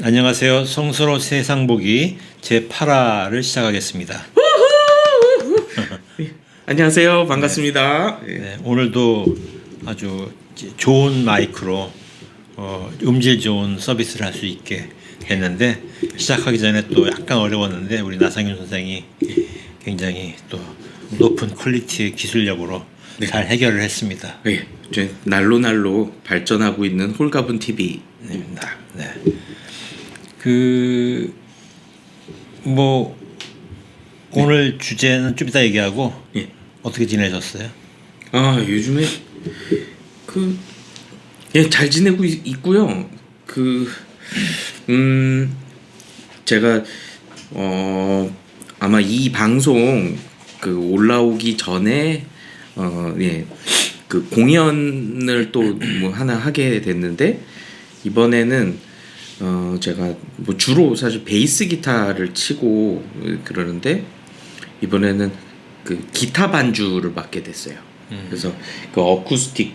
안녕하세요. 성서로 세상 보기 제8화를 시작하겠습니다. 안녕하세요. 반갑습니다. 네, 오늘도 아주 좋은 마이크로 음질 좋은 서비스를 할 수 있게 됐는데, 시작하기 전에 또 약간 어려웠는데 우리 나상윤 선생이 굉장히 또 높은 퀄리티의 기술력으로 잘 해결을 했습니다. 네, 이제 날로 발전하고 있는 홀가분 TV입니다. 네. 오늘 주제는 좀 이따 얘기하고, 예. 어떻게 지내셨어요? 요즘에 잘 지내고 있고요. 제가 아마 이 방송 올라오기 전에 공연을 또 뭐 하나 하게 됐는데, 이번에는 제가 뭐 주로 사실 베이스 기타를 치고 그러는데, 이번에는 기타 반주를 맡게 됐어요. 그래서 어쿠스틱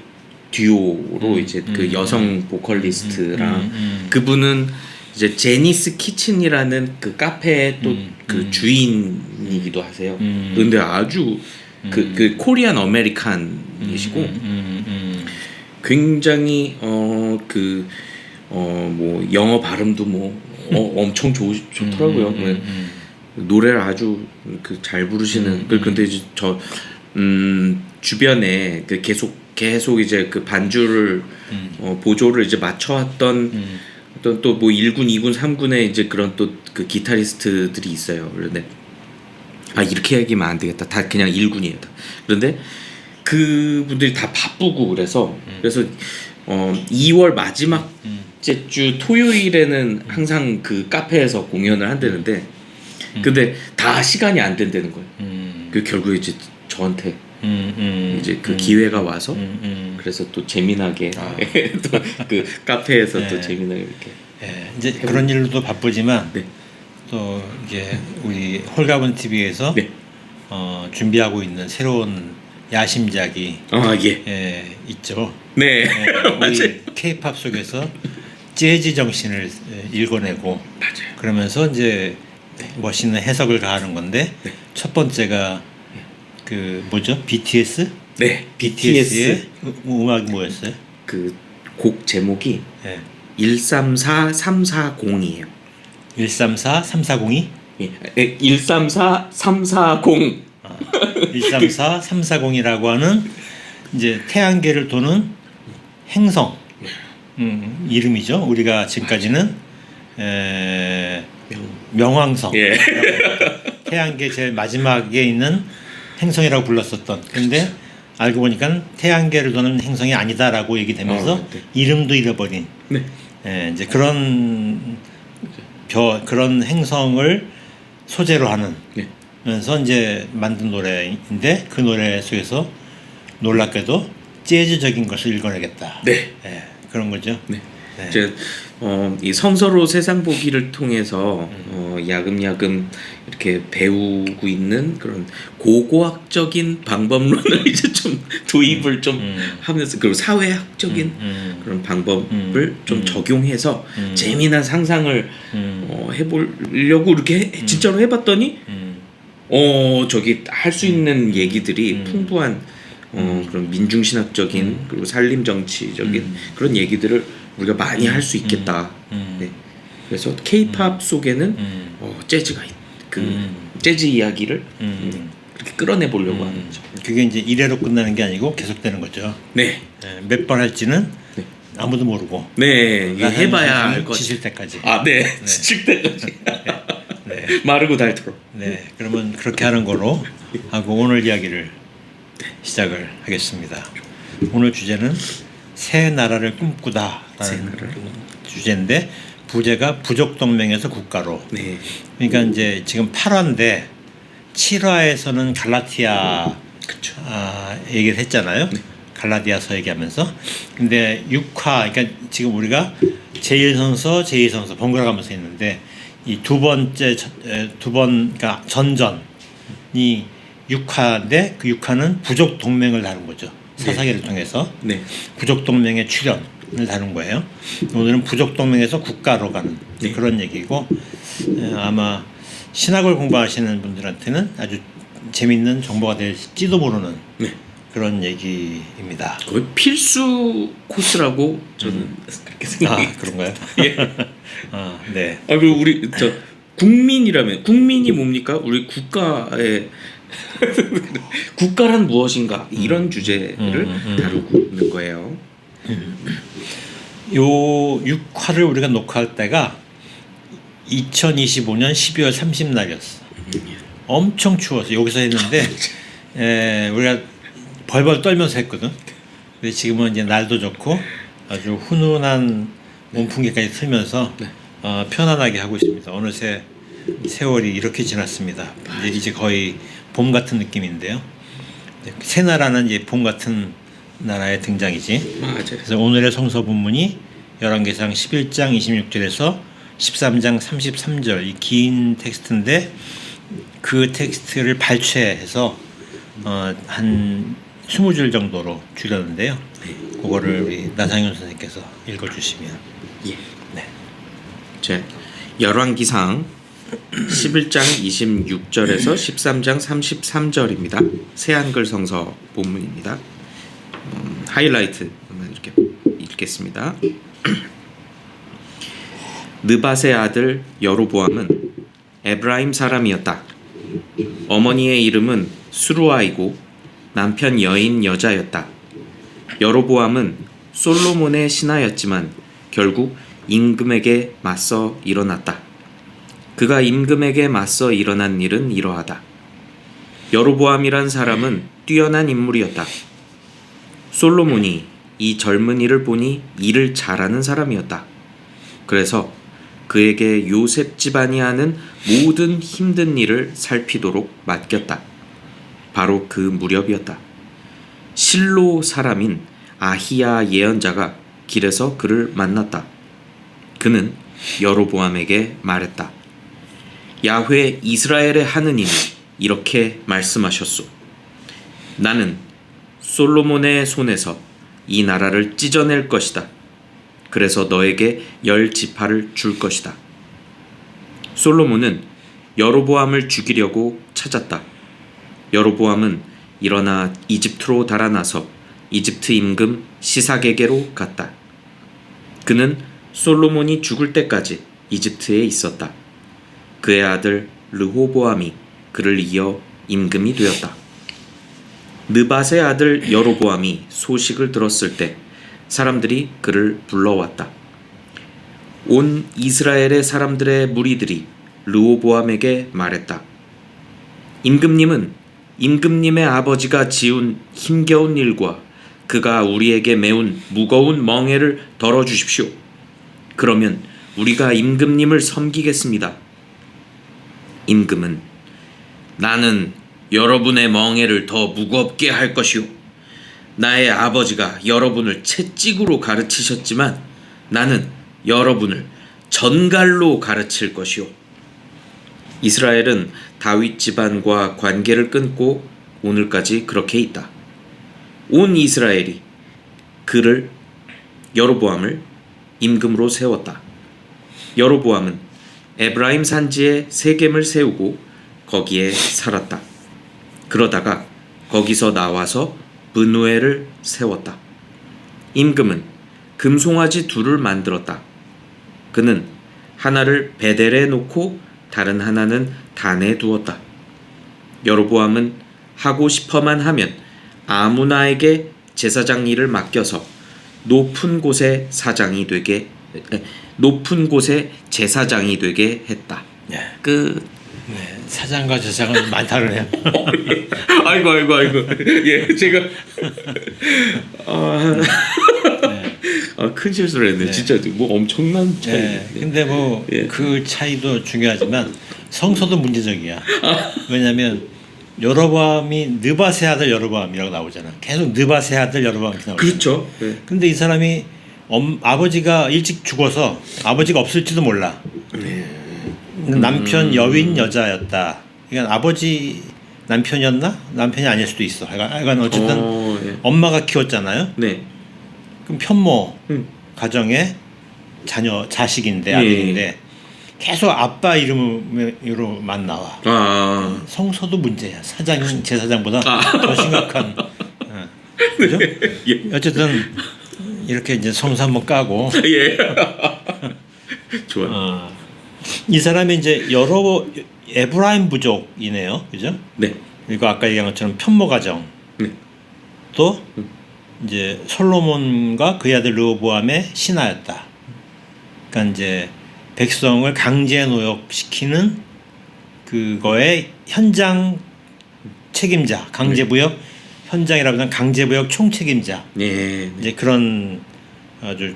듀오로 이제 여성 보컬리스트랑 그분은 이제 제니스 키친이라는 카페의 또 주인이기도 하세요. 근데 아주 코리안 아메리칸이시고 굉장히 뭐 영어 발음도 엄청 좋더라고요. 노래를 아주 잘 부르시는. 근데 이제 저 주변에 계속 이제 반주를 보조를 이제 맞춰왔던 어떤 또 뭐 1군, 2군, 3군의 이제 그런 또 기타리스트들이 있어요. 그런데 이렇게 얘기하면 안 되겠다. 다 그냥 1군이에요. 그런데 그분들이 다 바쁘고 그래서 2월 마지막 주 토요일에는 항상 카페에서 공연을 한다는데, 근데 다 시간이 안 된다는 거예요. 결국에 이제 저한테 이제 기회가 와서 그래서 또 재미나게 또 카페에서 또 재미나게 이렇게 이제 그런 일로도 바쁘지만 또 이제 우리 홀가분 TV에서 준비하고 있는 새로운 야심작이 있죠. 네. 우리 K-팝 속에서 재즈 정신을 일궈내고 그러면서 이제 멋있는 해석을 가하는 건데, 첫 번째가 뭐죠? BTS? 네. BTS의 음악이 뭐였어요? 곡 제목이 134340이에요. 134340이? 134340. 134340이라고 하는 이제 태양계를 도는 행성 이름이죠. 우리가 지금까지는 명왕성, 태양계 제일 마지막에 있는 행성이라고 불렀었던. 근데 알고 보니까 태양계를 도는 행성이 아니다라고 얘기되면서 이름도 잃어버린 이제 그런 행성을 소재로 하는 면서 이제 만든 노래인데, 그 노래 속에서 놀랍게도 재즈적인 것을 읽어내겠다. 그런 거죠. 이제 이 성서로 세상 보기를 통해서 야금야금 이렇게 배우고 있는 그런 고고학적인 방법론을 이제 좀 도입을 좀 하면서, 그리고 사회학적인 그런 방법을 좀 적용해서 재미난 상상을 해보려고 이렇게 진짜로 해봤더니 저기 할 수 있는 얘기들이 풍부한 그런 민중신학적인 그리고 산림정치적인 그런 얘기들을 우리가 많이 할 수 있겠다. 그래서 K-팝 속에는 재즈가 재즈 이야기를 그렇게 끌어내 보려고 하는 거죠. 그게 이제 이래로 끝나는 게 아니고 계속되는 거죠. 몇 번 할지는 아무도 모르고. 해봐야 알 것. 지칠 때까지. 지칠 때까지. 마르고 닳도록. 그러면 그렇게 하는 거로 하고 오늘 이야기를 시작을 하겠습니다. 오늘 주제는 새 나라를 꿈꾸다라는 주제인데, 부제가 부족동맹에서 국가로. 그러니까 이제 지금 8화인데 7화에서는 갈라티아 얘기를 했잖아요. 갈라디아서 얘기하면서. 근데 6화, 그러니까 지금 우리가 제1선서, 제2선서 번갈아 가면서 했는데, 이 두 번, 그러니까 전전이 6화인데, 그 6화는 부족 동맹을 다룬 거죠. 사사기를 통해서 부족 동맹의 출현, 다룬 거예요. 오늘은 부족 동맹에서 국가로 가는 네. 그런 얘기고 아마 신학을 공부하시는 분들한테는 아주 재밌는 정보가 될지도 모르는 네. 그런 얘기입니다. 거의 필수 코스라고 저는 그렇게 생각해요. 그런가요? 예. 네. 그리고 우리 국민이라면 국민이 뭡니까? 우리 국가의 국가란 무엇인가 이런 주제를 다루고 있는 거예요. 요 6화를 우리가 녹화할 때가 2025년 12월 30날이었어. 엄청 추워서 여기서 했는데 우리가 벌벌 떨면서 했거든. 근데 지금은 이제 날도 좋고 아주 훈훈한 온풍기까지 틀면서 편안하게 하고 있습니다. 어느새 세월이 이렇게 지났습니다. 이제 거의 봄 같은 느낌인데요. 새나라는 이제 봄 같은 나라의 등장이지. 맞아요. 그래서 오늘의 성서 본문이 열왕기상 11장 26절에서 13장 33절 이 긴 텍스트인데 그 텍스트를 발췌해서 한 20줄 정도로 줄였는데요. 그거를 우리 나상윤 선생님께서 읽어주시면. 예. 네. 제 열왕기상 11장 26절에서 13장 33절입니다. 새한글 성서 본문입니다. 하이라이트 이렇게 읽겠습니다. 느밧의 아들 여로보암은 에브라임 사람이었다. 어머니의 이름은 수루아이고 남편 여인 여자였다. 여로보암은 솔로몬의 신하였지만 결국 임금에게 맞서 일어났다. 그가 임금에게 맞서 일어난 일은 이러하다. 여로보암이란 사람은 뛰어난 인물이었다. 솔로몬이 이 젊은이를 보니 일을 잘하는 사람이었다. 그래서 그에게 요셉 집안이 하는 모든 힘든 일을 살피도록 맡겼다. 바로 그 무렵이었다. 실로 사람인 아히야 예언자가 길에서 그를 만났다. 그는 여로보암에게 말했다. 야훼 이스라엘의 하느님이 이렇게 말씀하셨소. 나는 솔로몬의 손에서 이 나라를 찢어낼 것이다. 그래서 너에게 10지파를 줄 것이다. 솔로몬은 여로보암을 죽이려고 찾았다. 여로보암은 일어나 이집트로 달아나서 이집트 임금 시삭에게로 갔다. 그는 솔로몬이 죽을 때까지 이집트에 있었다. 그의 아들 르호보암이 그를 이어 임금이 되었다. 느밧의 아들 여로보암이 소식을 들었을 때 사람들이 그를 불러왔다. 온 이스라엘의 사람들의 무리들이 르호보암에게 말했다. 임금님은 임금님의 아버지가 지은 힘겨운 일과 그가 우리에게 메운 무거운 멍에를 덜어주십시오. 그러면 우리가 임금님을 섬기겠습니다. 임금은 나는 여러분의 멍에를 더 무겁게 할 것이요. 나의 아버지가 여러분을 채찍으로 가르치셨지만 나는 여러분을 전갈로 가르칠 것이요. 이스라엘은 다윗 집안과 관계를 끊고 오늘까지 그렇게 있다. 온 이스라엘이 그를 여로보암을 임금으로 세웠다. 여로보암은 에브라임 산지에 세겜을 세우고 거기에 살았다. 그러다가 거기서 나와서 브누엘을 세웠다. 임금은 금송아지 둘을 만들었다. 그는 하나를 베델에 놓고 다른 하나는 단에 두었다. 여로보암은 하고 싶어만 하면 아무나에게 제사장 일을 맡겨서 높은 곳에 제사장이 되게 했다. 네. 끝. 네. 사장과 제사장은 많이 다르네요. 아이고. 예, 제가 큰 실수를 했네. 네. 진짜 뭐 엄청난 차이. 네. 근데 뭐 그 예. 차이도 중요하지만 성서도 문제적이야. 왜냐하면 여로보암이 느밧의 아들 여로보암이라고 나오잖아. 계속 느밧의 아들 여로보암 이렇게 나오잖아. 그렇죠. 네. 근데 이 사람이 아버지가 일찍 죽어서 아버지가 없을지도 몰라. 남편 여인 여자였다. 그러니까 아버지 남편이었나? 남편이 아닐 수도 있어. 하여간 어쨌든 예. 엄마가 키웠잖아요. 네. 그럼 편모 가정의 자식인데 아들인데 계속 아빠 이름으로만 나와. 아. 성서도 문제야. 제사장보다 더 심각한. 그죠? 예. 어쨌든 이렇게 이제 성서 한번 까고. 예. 좋아. 이 사람이 이제 여러 에브라임 부족이네요. 그죠? 네. 그리고 아까 얘기한 것처럼 편모 가정. 네. 또 이제 솔로몬과 그의 아들 르호보암의 신하였다. 그러니까 이제 백성을 강제 노역시키는 그거의 현장 책임자, 강제부역 현장이라고 하면 강제부역 총책임자. 네. 이제 그런 아주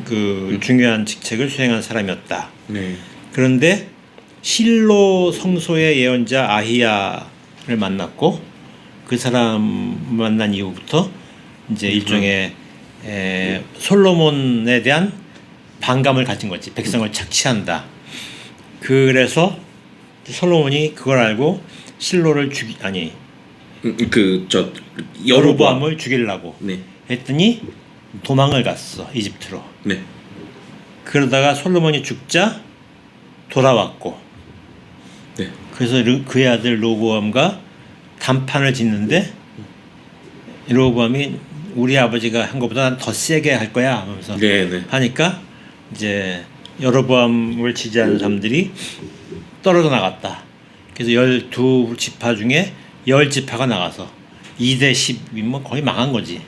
그 중요한 직책을 수행한 사람이었다. 네. 그런데 실로 성소의 예언자 아히야를 만났고 그 사람 만난 이후부터 이제 일종의 솔로몬에 대한 반감을 가진 거지. 백성을 착취한다. 그래서 솔로몬이 그걸 알고 실로를 여로보암을 죽이려고 네. 했더니 도망을 갔어. 이집트로. 네. 그러다가 솔로몬이 죽자 돌아왔고 네. 그래서 그의 아들 르호보암과 단판을 짓는데 르호보암이 우리 아버지가 한 것보다 더 세게 할 거야 하면서 네. 하니까 이제 여로보암을 지지하는 사람들이 떨어져 나갔다. 그래서 12지파 중에 10지파가 나가서 2대 10이면 거의 망한 거지.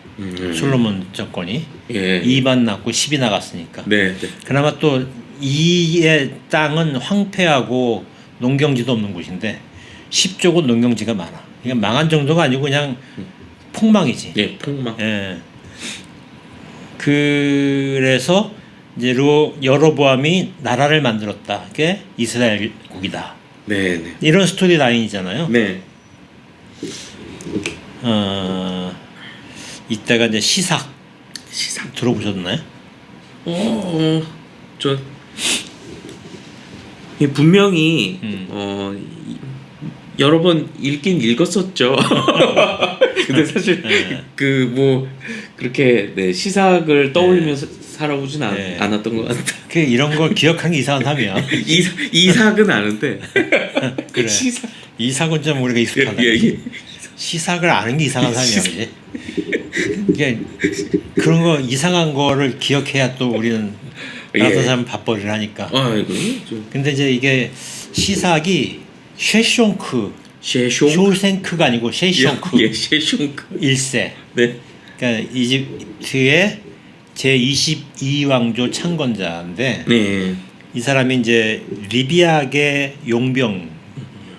솔로몬 정권이. 예. 2만 났고 10이 나갔으니까. 네. 그나마 또 2의 땅은 황폐하고 농경지도 없는 곳인데 10쪽은 농경지가 많아. 그러니까 망한 정도가 아니고 그냥 폭망이지. 예, 폭망. 예. 그래서 이제 여로보암이 나라를 만들었다. 그게 이스라엘국이다. 네. 이런 스토리 라인이잖아요. 네. 이때가 이제 시삭 들어보셨나요? 저 분명히 여러 번 읽긴 읽었었죠. 근데 사실 그 뭐 그렇게 시삭을 시사학을 살아보진 않았던 것 같다. 그 이런 걸 기억하는 게 이상한 사람이야. 이삭은 아는데. 그래. 이삭은 좀 우리가 익숙하다. 예. 시삭을 아는 게 이상한 사람이야, 그지? 이게 그런 거 이상한 거를 기억해야 또 우리는 나도 사람 밥벌이를 하니까. 근데 이제 이게 시삭이 쇼생크가 아니고 셰숑크. 예, 셰숑크 1세. 네. 그러니까 이집트의 제22왕조 창건자인데 네. 이 사람이 이제 리비아계 용병,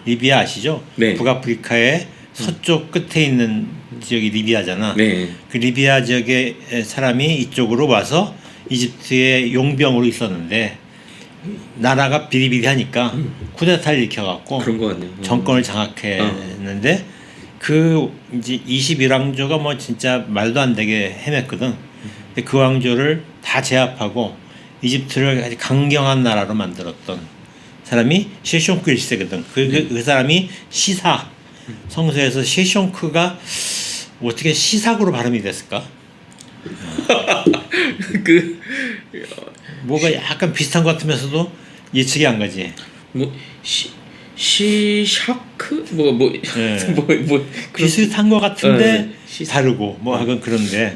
리비아 아시죠? 네. 북아프리카의 서쪽 끝에 있는 지역이 리비아잖아. 네. 그 리비아 지역의 사람이 이쪽으로 와서 이집트의 용병으로 있었는데 나라가 비리비리하니까 쿠데타를 일으켜갖고 그런 거 같네요. 정권을 장악했는데 그 이제 21왕조가 뭐 진짜 말도 안 되게 헤맸거든. 근데 그 왕조를 다 제압하고 이집트를 아주 강경한 나라로 만들었던 사람이 셰숑크 1세거든. 그 사람이 시삭, 성서에서 셰숑크가 어떻게 시삭으로 발음이 됐을까? 뭐가 약간 비슷한 것 같으면서도 예측이 안 가지. 시샤크 비슷한 것 같은데 다르고 하건 그런데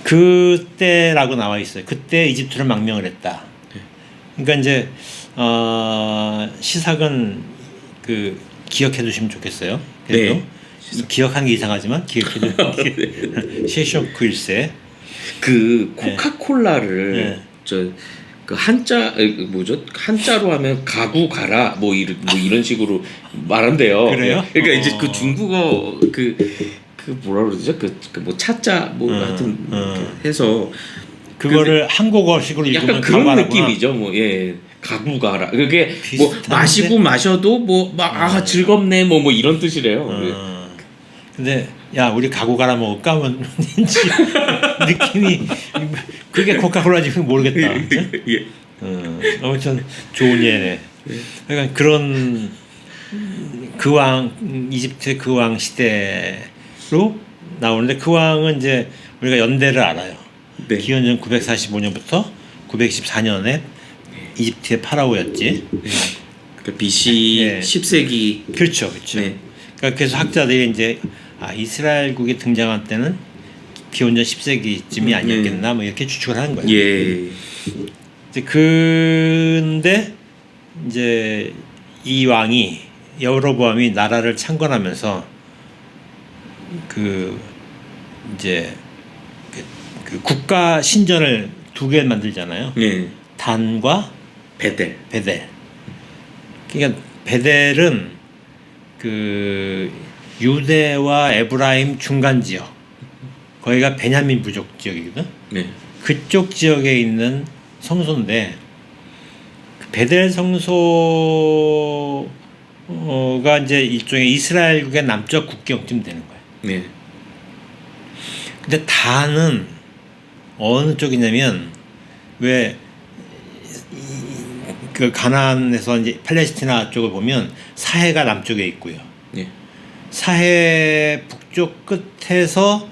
그때라고 나와 있어요. 그때 이집트를 망명을 했다. 그러니까 이제 시삭은 그 기억해 두시면 좋겠어요. 그래도 기억하는 게 이상하지만 기억해 두시면 셰숑크 1세. 그 코카콜라를 그 한자로 하면 가구 가라 이런 식으로 말한대요. 그래요? 그러니까 이제 그 중국어 그 뭐라 그러죠? 그 뭐 차자 하여튼 해서 그거를 한국어식으로 약간 그런 느낌이죠. 가구 가라. 그게 뭐 마시고 마셔도 즐겁네 뭐 이런 뜻이래요. 근데 야 우리 가구 갈아 먹을까? 뭐 느낌이 그게 코카콜라인지 모르겠다. 예. 아무튼 좋은 예네. 그러니까 그런 이집트 그 왕 시대로 나오는데 그 왕은 이제 우리가 연대를 알아요. 네. 기원전 945년부터 914년에 이집트의 파라오였지. 네. 그러니까 BC 예. 10세기. 그렇죠, 그렇죠. 네. 그러니까 그래서 학자들이 이제 이스라엘국이 등장한 때는 기원전 10세기쯤이 아니었겠나 뭐 이렇게 추측을 하는 거예요. 예. 이제 근데 이제 이 왕이 여로보암이 나라를 창건하면서 그 이제 그 국가 신전을 두 개 만들잖아요. 예. 단과 베델. 베델. 그러니까 베델은 그 유대와 에브라임 중간 지역, 거기가 베냐민 부족 지역이거든. 네. 그쪽 지역에 있는 성소인데 그 베델 성소가 이제 일종의 이스라엘국의 남쪽 국경쯤 되는 거예요. 네. 근데 단은 어느 쪽이냐면 왜 그 가나안에서 이제 팔레스티나 쪽을 보면 사해가 남쪽에 있고요. 네. 사해 북쪽 끝에서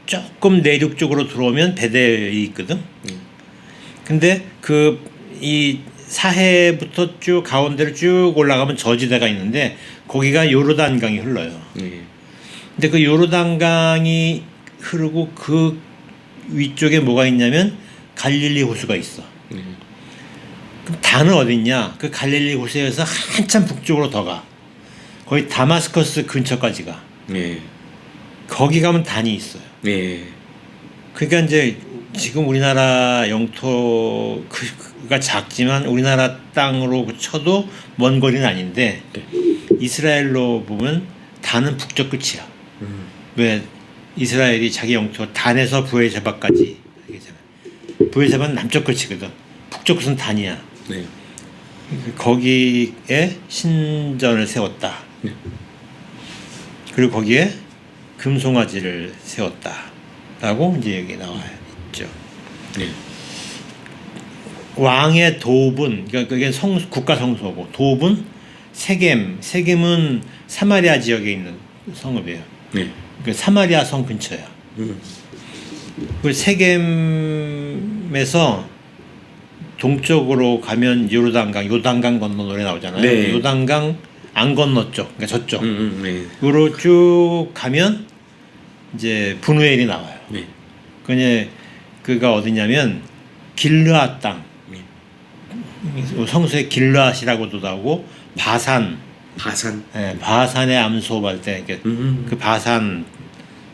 조금 내륙 쪽으로 들어오면 베델이 있거든. 근데 그 이 사해부터 쭉 가운데로 쭉 올라가면 저지대가 있는데 거기가 요르단강이 흘러요. 네. 근데 그 요르단강이 흐르고 그 위쪽에 뭐가 있냐면 갈릴리 호수가 있어. 네. 그럼 단은 어디 있냐? 그 갈릴리 호수에서 한참 북쪽으로 더 가. 거의 다마스커스 근처까지 가. 네. 거기 가면 단이 있어요. 네. 그러니까 이제 지금 우리나라 영토가 작지만 우리나라 땅으로 쳐도 먼 거리는 아닌데 네. 이스라엘로 보면 단은 북쪽 끝이야. 왜 이스라엘이 자기 영토 단에서 부엘세바까지 얘기잖아. 부엘세바는 남쪽 끝이거든. 북쪽 끝은 단이야. 네. 거기에 신전을 세웠다. 네. 그리고 거기에 금송아지를 세웠다라고 이제 여기 나와 있죠. 네. 왕의 도읍은 그러니까 그게 국가 성소고 도읍은 세겜은 사마리아 지역에 있는 성읍이에요. 네. 그 사마리아 성 근처야. 그 세겜에서 동쪽으로 가면 요단강 건너 노래 나오잖아요. 네. 요단강 안 건너 쪽, 그러니까 저쪽. 네. 으로 쭉 가면 이제 분우엘이 나와요. 네. 그가 어디냐면 길르앗 땅. 네. 성수에 길르앗이라고도 나오고 바산. 예, 바산의 암소할 때 그 바산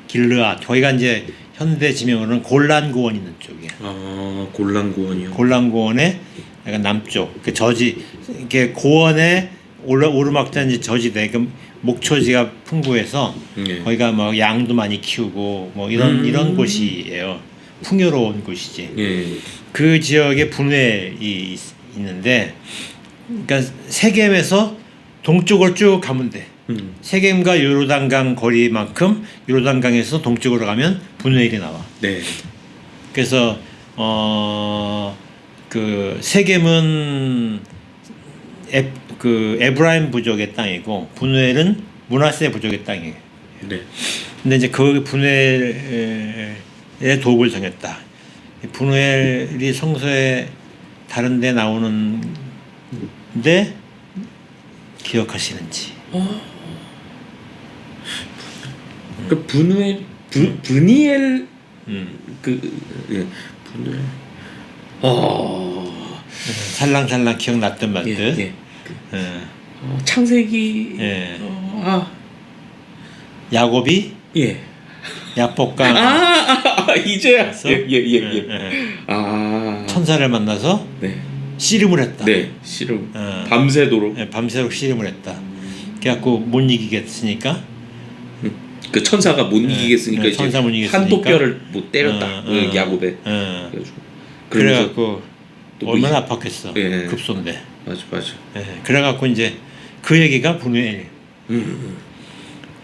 길르앗 거기가 이제 현대 지명으로는 골란고원 있는 쪽이야. 아, 골란고원이요. 골란고원의 약간 남쪽 그 저지 이렇게 고원에 오르막잔지 저지대 그 목초지가 풍부해서 네. 거기가 뭐 양도 많이 키우고 뭐 이런 곳이에요. 풍요로운 곳이지. 예. 그 지역에 분우엘이 있는데 그러니까 세겜에서 동쪽으로 쭉 가면 돼. 세겜과 요르단강 거리만큼 요르단강에서 동쪽으로 가면 분우엘이 나와. 네. 그래서 그 세겜은 그 에브라임 부족의 땅이고 분우엘은 므낫세 부족의 땅이에요. 네. 근데 이제 그 분우엘의 도읍을 정했다. 분우엘이 성서에 다른 데 나오는데 기억하시는지. 그 브니엘 예. 분우엘. 살랑살랑 기억났던 말들. 예. 예. 창세기. 예. 야곱이 예. 야복강 이제야. 예. 천사를 만나서 네. 씨름을 했다. 네. 씨름. 어. 밤새도록. 예, 밤새도록 씨름을 했다. 그래갖고 못 이기겠으니까 그 천사가 못 이기겠으니까 이제 천사 못 이기겠으니까. 한도뼈를 못 때렸다. 그 야곱에. 그래갖고 또 얼마나 아팠겠어. 예. 급소인데. 맞아. 예, 그래갖고 이제 그 얘기가 분우엘.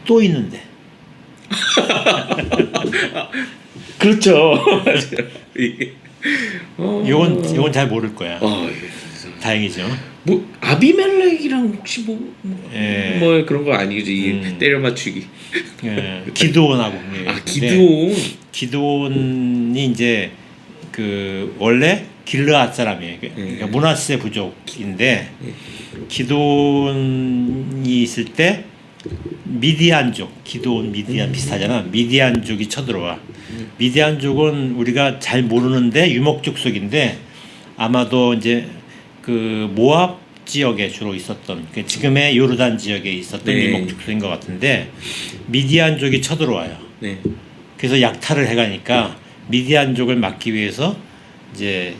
또 있는데. 그렇죠. 맞아요. 요건 잘 모를 거야. 예. 다행이죠. 뭐 아비멜렉이랑 혹시 예. 뭐 그런 거 아니지? 때려 맞추기. 예. 기드온하고 기드온이 이제 그 원래 길르앗 사람이에요. 그러니까 므낫세 부족인데 기드온이 있을 때 미디안족, 기드온 미디안 비슷하잖아. 미디안족이 쳐들어와. 미디안족은 우리가 잘 모르는데 유목족 속인데 아마도 이제 그 모압 지역에 주로 있었던 지금의 요르단 지역에 있었던 유목족인 것 같은데 미디안족이 쳐들어와요. 네. 그래서 약탈을 해가니까 미디안족을 막기 위해서 이제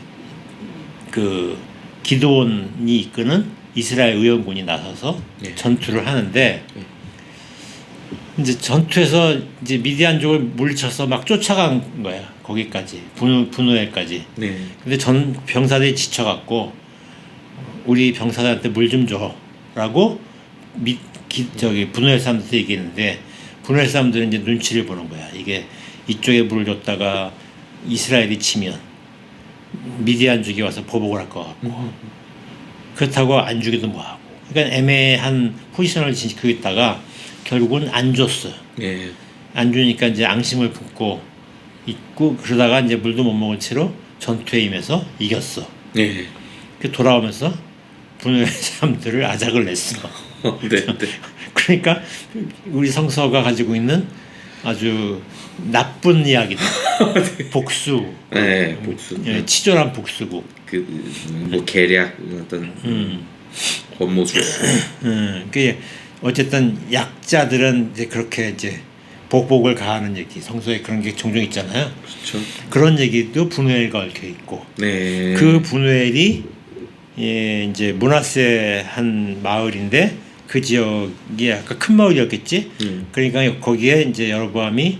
그 기드온이 이끄는 이스라엘 의원군이 나서서 전투를 하는데 이제 전투에서 이제 미디안족을 물리쳐서 막 쫓아간 거야. 거기까지 분노엘까지. 네. 근데 전 병사들이 지쳐갖고 우리 병사들한테 물 좀 줘라고 저기 분노엘 사람들한테 얘기했는데 분노엘 사람들은 이제 눈치를 보는 거야. 이게 이쪽에 물을 줬다가 이스라엘이 치면 미디안족이 와서 보복을 할 것 같고 그렇다고 안 주기도 뭐하고 그러니까 애매한 포지션을 지키고 있다가 결국은 안 줬어. 네. 안 주니까 이제 앙심을 품고 있고 그러다가 이제 물도 못 먹은 채로 전투에 임해서 이겼어. 네. 그 돌아오면서 분노의 사람들을 아작을 냈어. 네. 그러니까 우리 성서가 가지고 있는 아주 나쁜 이야기들, 복수, 네, 복수, 치졸한 복수고, 뭐 계략 어떤 권모수. 그 어쨌든 약자들은 이제 그렇게 이제 복복을 가하는 얘기, 성서에 그런 게 종종 있잖아요. 그렇죠. 그런 얘기도 분우엘과 얽혀 있고, 네. 그 분우엘이 이제 므낫세 한 마을인데 그 지역이 아까 큰 마을이었겠지. 그러니까 거기에 이제 여로보암이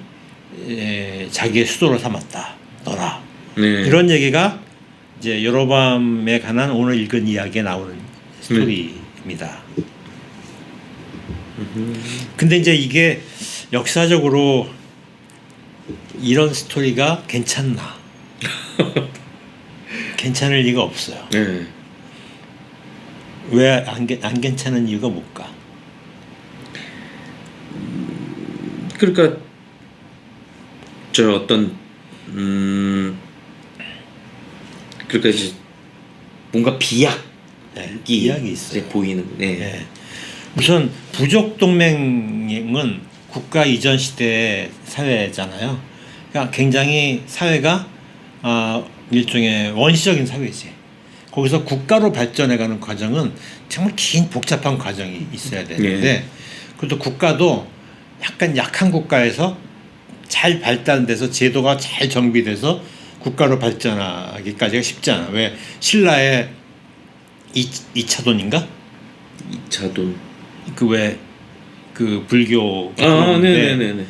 자기의 수도로 삼았다. 너라. 네. 이런 얘기가 이제 여로보암에 관한 오늘 읽은 이야기에 나오는 스토리입니다. 근데 이제 이게 역사적으로 이런 스토리가 괜찮나? 괜찮을 리가 없어요. 네. 왜 안 괜찮은 이유가 뭘까? 그러니까 저 어떤 그러니까 이제 뭔가 비약이 비약이 있어요. 보이는. 네. 네. 우선 부족 동맹은 국가 이전 시대 사회잖아요. 그러니까 굉장히 사회가 일종의 원시적인 사회지. 거기서 국가로 발전해가는 과정은 정말 긴 복잡한 과정이 있어야 되는데 그것도 국가도 약간 약한 국가에서 잘 발달돼서 제도가 잘 정비돼서 국가로 발전하기까지가 쉽지 않아. 왜 신라의 이차돈인가? 이차돈. 그 왜 그 불교. 네네네.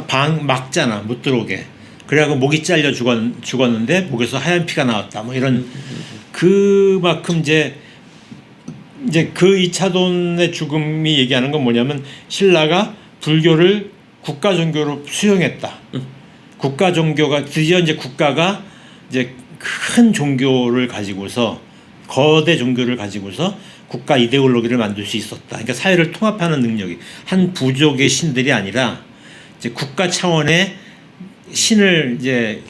방 막잖아 못 들어오게. 그래갖고 목이 잘려 죽었는데 목에서 하얀 피가 나왔다. 뭐 이런 그만큼 이제 그 이차돈의 죽음이 얘기하는 건 뭐냐면 신라가 불교를 국가 종교로 수용했다. 국가 종교가 드디어 이제 국가가 이제 큰 종교를 가지고서 거대 종교를 가지고서 국가 이데올로기를 만들 수 있었다. 그러니까 사회를 통합하는 능력이 한 부족의 신들이 아니라 이제 국가 차원의 신을 이제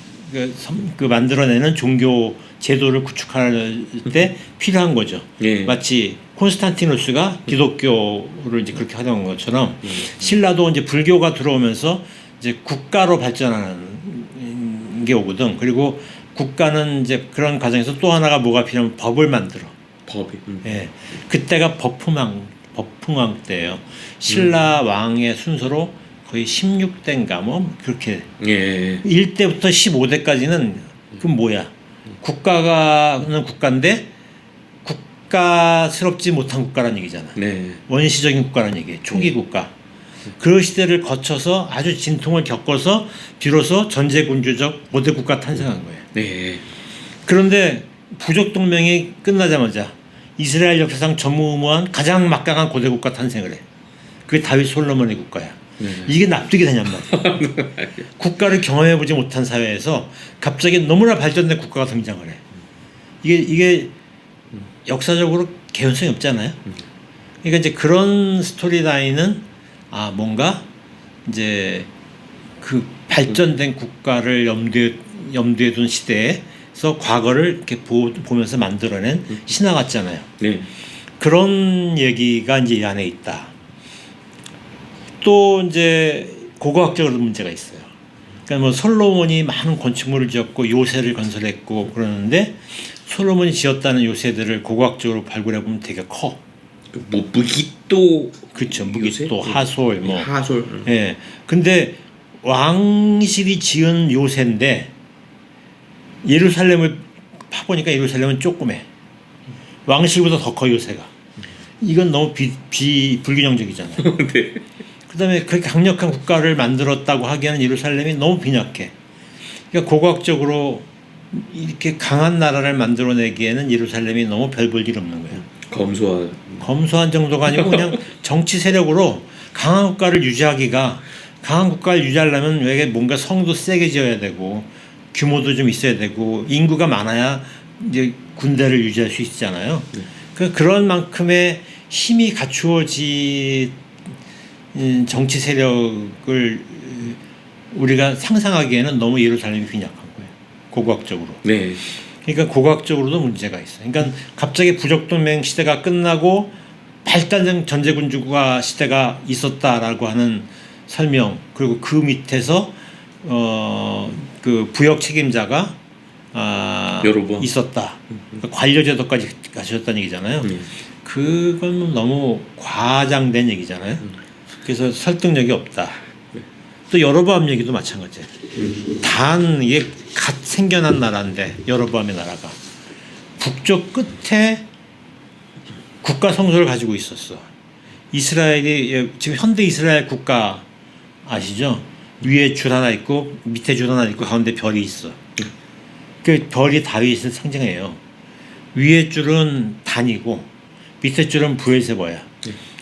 그 만들어내는 종교 제도를 구축할 때 필요한 거죠. 마치 콘스탄티누스가 기독교를 이제 그렇게 하던 것처럼 신라도 이제 불교가 들어오면서 이제 국가로 발전하는 게 오거든. 그리고 국가는 이제 그런 과정에서 또 하나가 뭐가 필요하면 법을 만들어. 법이. 예. 그때가 법흥왕 때예요. 신라 왕의 순서로 거의 16대인가 뭐 그렇게 1대부터 15대까지는 그럼 뭐야? 국가는 국가인데 국가스럽지 못한 국가라는 얘기잖아. 원시적인 국가라는 얘기예요. 초기 국가. 그 시대를 거쳐서 아주 진통을 겪어서 비로소 전제군주적 고대 국가 탄생한 거예요. 그런데 부족 동맹이 끝나자마자 이스라엘 역사상 전무후무한 가장 막강한 고대 국가 탄생을 해. 그게 다윗 솔로몬의 국가야. 이게 납득이 되냔 말이야. 국가를 경험해보지 못한 사회에서 갑자기 너무나 발전된 국가가 등장을 해. 이게 역사적으로 개연성이 없잖아요. 그러니까 이제 그런 스토리라인은 뭔가 이제 그 발전된 국가를 염두에 둔 시대에서 과거를 이렇게 보면서 만들어낸 신화 같잖아요. 네. 그런 얘기가 이제 이 안에 있다. 또 이제 고고학적으로 문제가 있어요. 그러니까 뭐 솔로몬이 많은 건축물을 지었고 요새를 건설했고 그러는데 솔로몬이 지었다는 요새들을 고고학적으로 발굴해 보면 되게 커. 뭐 무기또 그렇죠. 무기또 하솔 뭐 하솔. 예. 근데 왕실이 지은 요새인데 예루살렘을 파보니까 예루살렘은 조그매. 왕실보다 더 커 요새가. 이건 너무 불균형적이잖아요. 네. 그다음에 그렇게 강력한 국가를 만들었다고 하기에는 예루살렘이 너무 빈약해. 그러니까 고고학적으로 이렇게 강한 나라를 만들어내기에는 예루살렘이 너무 별 볼 일 없는 거예요. 검소한 정도가 아니고 그냥 정치 세력으로 강한 국가를 유지하려면 왜 뭔가 성도 세게 지어야 되고 규모도 좀 있어야 되고 인구가 많아야 이제 군대를 유지할 수 있잖아요. 그런 만큼의 힘이 갖추어진 정치 세력을 우리가 상상하기에는 너무 예루살렘이 빈약한 거예요. 고고학적으로. 네. 그러니까 고고학적으로도 문제가 있어요. 그러니까 갑자기 부적동맹 시대가 끝나고 발달된 전제군주화 시대가 있었다라고 하는 설명, 그리고 그 밑에서 그 부역 책임자가 있었다. 그러니까 관료제도까지 가셨다는 얘기잖아요. 그건 너무 과장된 얘기잖아요. 그래서 설득력이 없다. 또 여로보암 얘기도 마찬가지예요. 이게 갓 생겨난 나라인데 여로보암의 나라가 북쪽 끝에 국가 성소를 가지고 있었어. 이스라엘이 지금 현대 이스라엘 국가 아시죠? 위에 줄 하나 있고 밑에 줄 하나 있고 가운데 별이 있어. 그 별이 다윗을 상징해요. 위에 줄은 단이고 밑에 줄은 브엘세바야.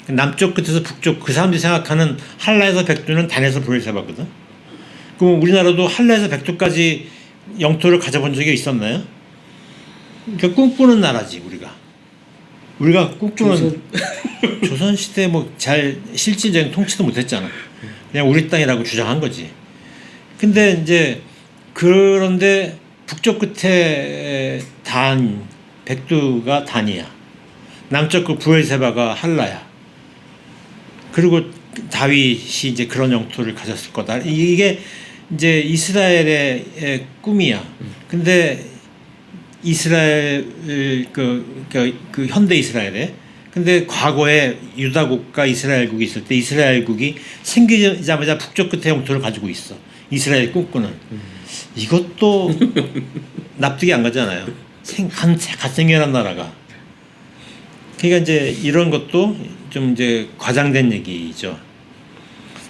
남쪽 끝에서 북쪽 그 사람들이 생각하는 할라에서 백두는 단에서 브엘세바거든. 그럼 우리나라도 할라에서 백두까지 영토를 가져본 적이 있었나요? 그러니까 꿈꾸는 나라지 우리가 꿈꾸는 조선 시대 뭐 잘 실질적인 통치도 못했잖아. 그냥 우리 땅이라고 주장한 거지. 근데 이제 그런데 북쪽 끝에 백두가 단이야. 남쪽 그 브엘세바가 할라야. 그리고 다윗이 이제 그런 영토를 가졌을 거다. 이게 이제 이스라엘의 꿈이야. 근데 이스라엘 그 현대 이스라엘에 근데 과거에 유다국과 이스라엘국이 있을 때 이스라엘국이 생기자마자 북쪽 끝에 영토를 가지고 있어. 이스라엘 꿈꾸는. 이것도 납득이 안 가잖아요. 갓 생겨난 나라가. 그러니까 이제 이런 것도 좀 이제 과장된 얘기죠.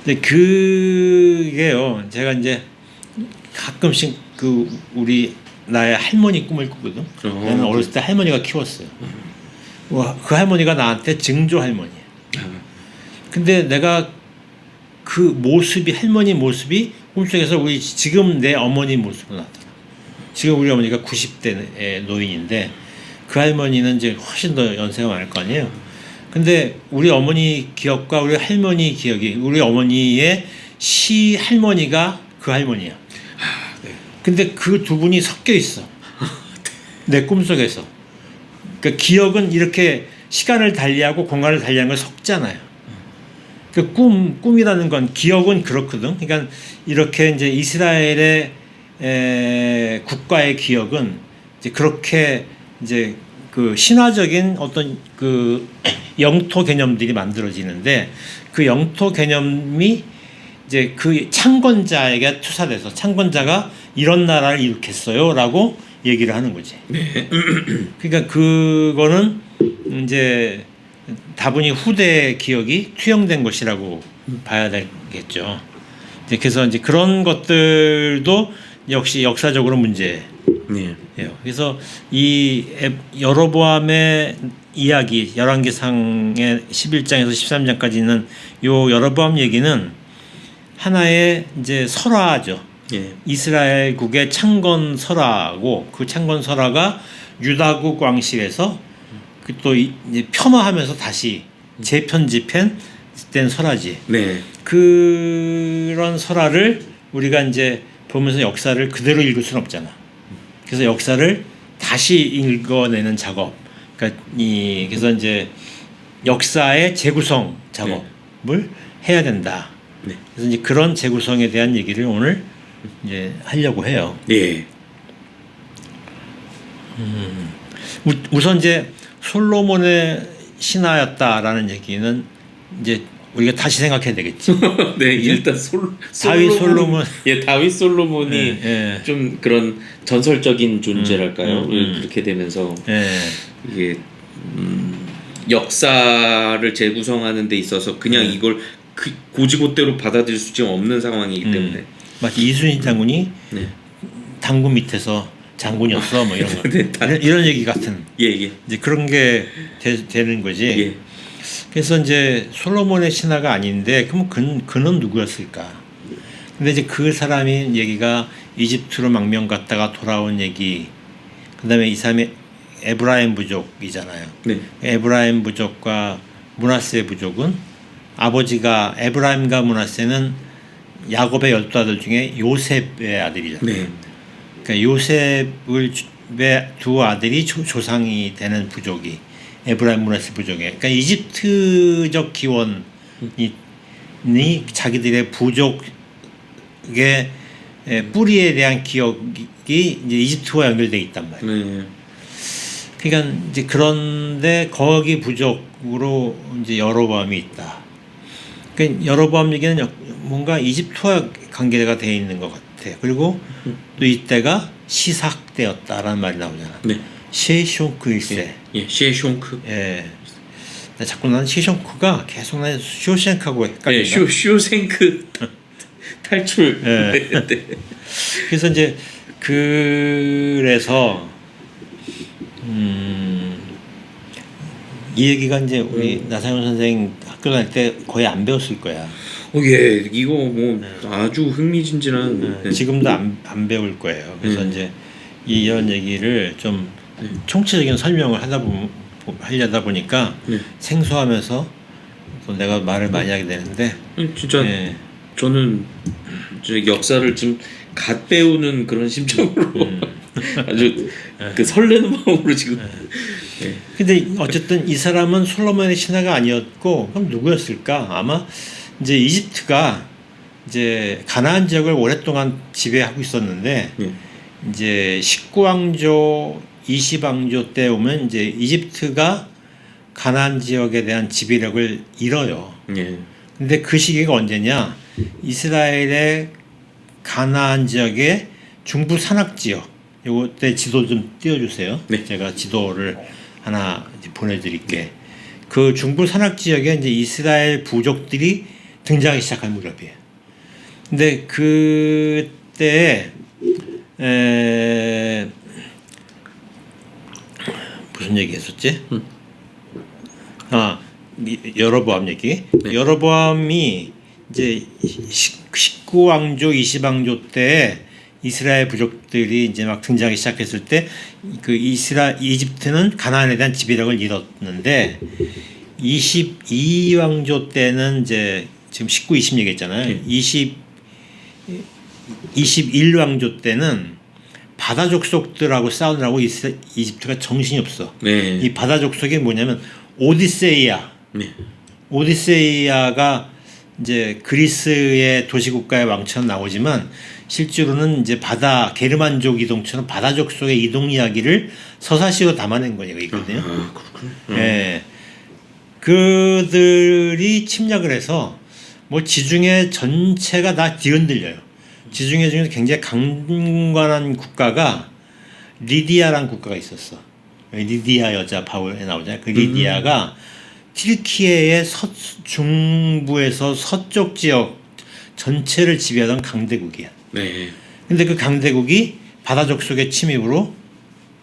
근데 그게요. 제가 이제 가끔씩 나의 할머니 꿈을 꾸거든. 나는 어렸을 때 할머니가 키웠어요. 그 할머니가 나한테 증조 할머니야. 근데 내가 그 모습이 할머니 모습이 꿈속에서 지금 내 어머니 모습으로 나타나. 지금 우리 어머니가 90대 노인인데 그 할머니는 이제 훨씬 더 연세가 많을 거 아니에요. 근데 우리 어머니 기억과 우리 할머니 기억이 우리 어머니의 할머니가 그 할머니야. 근데 그 두 분이 섞여 있어. 내 꿈속에서. 그러니까 기억은 이렇게 시간을 달리하고 공간을 달리하는 걸 섞잖아요. 그 꿈이라는 건 기억은 그렇거든. 그러니까 이렇게 이제 이스라엘의 국가의 기억은 이제 그렇게 이제 그 신화적인 어떤 그 영토 개념들이 만들어지는데 그 영토 개념이 이제 그 창건자에게 투사돼서 창건자가 이런 나라를 일으켰어요라고 얘기를 하는 거지. 네. 그러니까 그거는 이제 다분히 후대의 기억이 투영된 것이라고 봐야 되겠죠. 그래서 이제 그런 것들도 역시 역사적으로 문제예요. 네. 그래서 이 여로보암의 이야기 11개상의 11장에서 13장까지 있는 요 여로보암 얘기는 하나의 이제 설화죠. 예. 이스라엘국의 창건 설화고 그 창건 설화가 유다국 왕실에서 그 또 이제 폄하하면서 다시 재편집된 설화지. 네. 그런 설화를 우리가 이제 보면서 역사를 그대로 읽을 수는 없잖아. 그래서 역사를 다시 읽어내는 작업. 그러니까 그래서 이제 역사의 재구성 작업을 해야 된다. 네. 그래서 이제 그런 재구성에 대한 얘기를 오늘 이제 하려고 해요. 예. 우선 이제 솔로몬의 신하였다라는 얘기는 이제 우리가 다시 생각해야 되겠지. 네, 일단 다윗 솔로몬. 예, 다윗 솔로몬이 예. 좀 그런 전설적인 존재랄까요? 그렇게 되면서 예. 이게 역사를 재구성하는 데 있어서 그냥 이걸 고지고대로 받아들일 수 없는 상황이기 때문에 마치 이순신 장군이 네. 당군 밑에서 장군이었어, 뭐 이런 거. 네, 이런 얘기 같은. 예. 이제 그런 게 되는 거지. 예. 그래서 이제 솔로몬의 신하가 아닌데 그럼 그는 누구였을까? 근데 이제 그 사람이 얘기가 이집트로 망명 갔다가 돌아온 얘기. 그다음에 이 사람이 에브라임 부족이잖아요. 네. 에브라임 부족과 므낫세 부족은 아버지가 에브라임과 므낫세는 야곱의 12아들 중에 요셉의 아들이잖아요. 네. 그러니까 요셉의 두 아들이 조상이 되는 부족이 에브라임 므낫세 부족이에요. 그러니까 이집트적 기원이 자기들의 부족의 뿌리에 대한 기억이 이제 이집트와 연결돼 있단 말이에요. 네. 그러니까 이제 그런데 거기 부족으로 이제 여로보암이 있다. 그러니까 여로보암 얘기는 뭔가 이집트와 관계가 되어 있는 것 같아요. 그리고 또 이때가 시삭 때였다라는 말이 나오잖아. 네. 셰숑크 1세. 예, 셰숑크. 예. 자꾸 난 셰숑크가 계속 난 쇼생크하고 헷갈린다. 예, 쇼생크 탈출. 예. 네. 그래서 이제 그래서 이 얘기가 이제 우리 나상현 선생 학교 다닐 때 거의 안 배웠을 거야. 예, 이거 뭐 아주 흥미진진한. 네. 지금도 안 배울 거예요. 그래서 이제 이런 얘기를 좀 총체적인 설명을 하려다 보니까 생소하면서 또 내가 말을 많이 하게 되는데 진짜 저는 이제 역사를 좀 갓 배우는 그런 심정으로 아주 그 설레는 마음으로 지금. 근데 어쨌든 이 사람은 솔로몬의 신하가 아니었고 그럼 누구였을까? 아마 이제 이집트가 이제 가나안 지역을 오랫동안 지배하고 있었는데 이제 19왕조 20왕조 때 오면 이제 이집트가 가나안 지역에 대한 지배력을 잃어요. 근데 그 시기가 언제냐? 이스라엘의 가나안 지역의 중부 산악 지역. 요때 지도 좀 띄워주세요. 네. 제가 지도를 하나 이제 보내드릴게. 그 중부 산악 지역에 이제 이스라엘 부족들이 등장하기 시작한 무렵이에요. 근데 그때 무슨 얘기했었지? 여로보암 얘기. 여로보암이 이제 19왕조 20왕조 때 이스라엘 부족들이 이제 막 등장하기 시작했을 때 그 이집트는 가나안에 대한 지배력을 잃었는데 22왕조 때는 이제 지금 19, 20 얘기했잖아요. 21왕조 때는 바다 족속들하고 싸우느라고 이집트가 정신이 없어. 이 바다 족속이 뭐냐면 오디세이아. 오디세이아가 이제 그리스의 도시국가의 왕처럼 나오지만 실제로는 이제 게르만족 이동처럼 바다족 속의 이동 이야기를 서사시로 담아낸 거거든요. 그렇군요. 예. 그들이 침략을 해서 뭐 지중해 전체가 다 뒤흔들려요. 지중해 중에서 굉장히 강건한 국가가 리디아라는 국가가 있었어. 리디아 여자 바울에 나오잖아요. 그 리디아가 튀르키예의 중부에서 서쪽 지역 전체를 지배하던 강대국이야. 근데 그 강대국이 바다족 속의 침입으로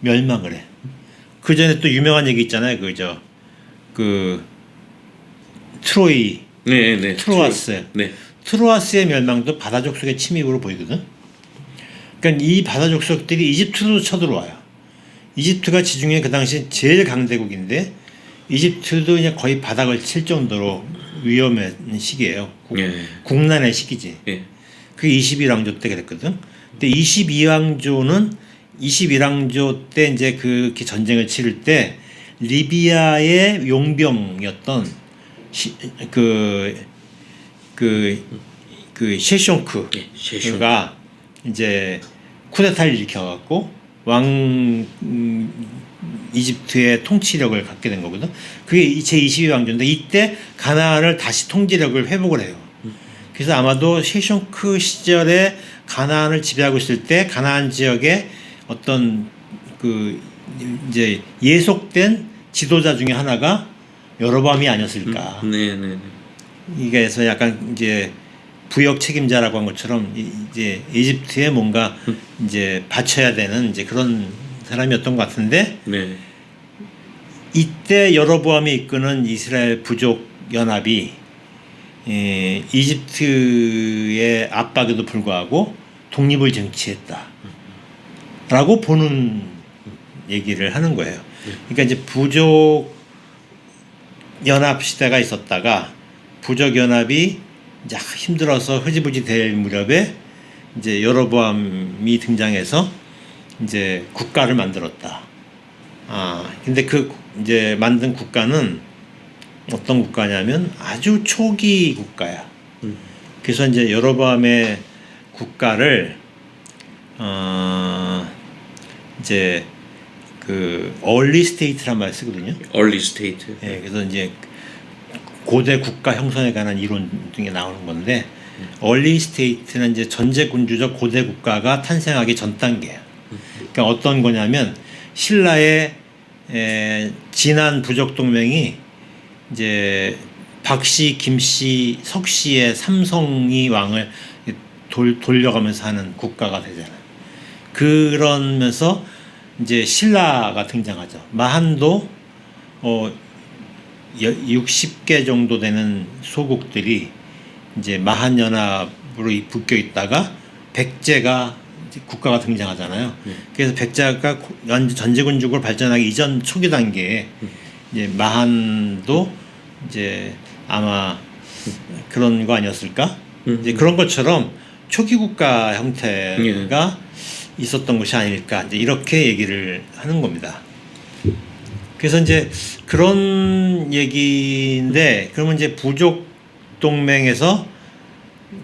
멸망을 해. 그 전에 또 유명한 얘기 있잖아요. 트로이. 트로아스. 트로아스의 멸망도 바다 족속의 침입으로 보이거든. 그러니까 이 바다 족속들이 이집트로 쳐들어와요. 이집트가 지중해 그 당시 제일 강대국인데 이집트도 그냥 거의 바닥을 칠 정도로 위험한 시기예요. 예. 국난의 시기지. 예. 그게 21왕조 때 그랬거든. 근데 21왕조 때 이제 그 전쟁을 치를 때 리비아의 용병이었던 셰숑크가 예. 셰숑. 이제 쿠데타를 일으켜갖고 이집트의 통치력을 갖게 된 거거든. 그게 제22왕조인데 이때 가나안을 다시 통치력을 회복을 해요. 그래서 아마도 셰숑크 시절에 가나안을 지배하고 있을 때 가나안 지역에 어떤 이제 예속된 지도자 중에 하나가 여로보암이 아니었을까. 네네네. 이게 그래서 약간 이제 부역 책임자라고 한 것처럼 이제 이집트에 뭔가 이제 바쳐야 되는 이제 그런 사람이었던 것 같은데 네. 이때 여로보암이 이끄는 이스라엘 부족 연합이 이집트의 압박에도 불구하고 독립을 쟁취했다라고 보는 얘기를 하는 거예요. 그러니까 이제 부족 연합 시대가 있었다가 부족 연합이 이제 힘들어서 흐지부지 될 무렵에 이제 여로보암이 등장해서 이제 국가를 만들었다. 근데 그 이제 만든 국가는 어떤 국가냐면 아주 초기 국가야. 그래서 이제 여로보암의 국가를 이제 그 early state란 말을 쓰거든요. early state. 예, 그래서 이제 고대 국가 형성에 관한 이론 등에 나오는 건데 early state는 이제 전제군주적 고대 국가가 탄생하기 전 단계야. 그러니까 어떤 거냐면 신라의 진한 부족 동맹이 이제 박씨, 김씨, 석씨의 삼성이 왕을 돌려가면서 하는 국가가 되잖아요. 그러면서 이제 신라가 등장하죠. 마한도 60개 정도 되는 소국들이 이제 마한 연합으로 묶여 있다가 백제가 국가가 등장하잖아요. 그래서 백제가 완전 전제군주국으로 발전하기 이전 초기 단계에 이제 마한도 이제 아마 그런 거 아니었을까? 이제 그런 것처럼 초기 국가 형태가 있었던 것이 아닐까? 이제 이렇게 얘기를 하는 겁니다. 그래서 이제 그런 얘기인데 그러면 이제 부족 동맹에서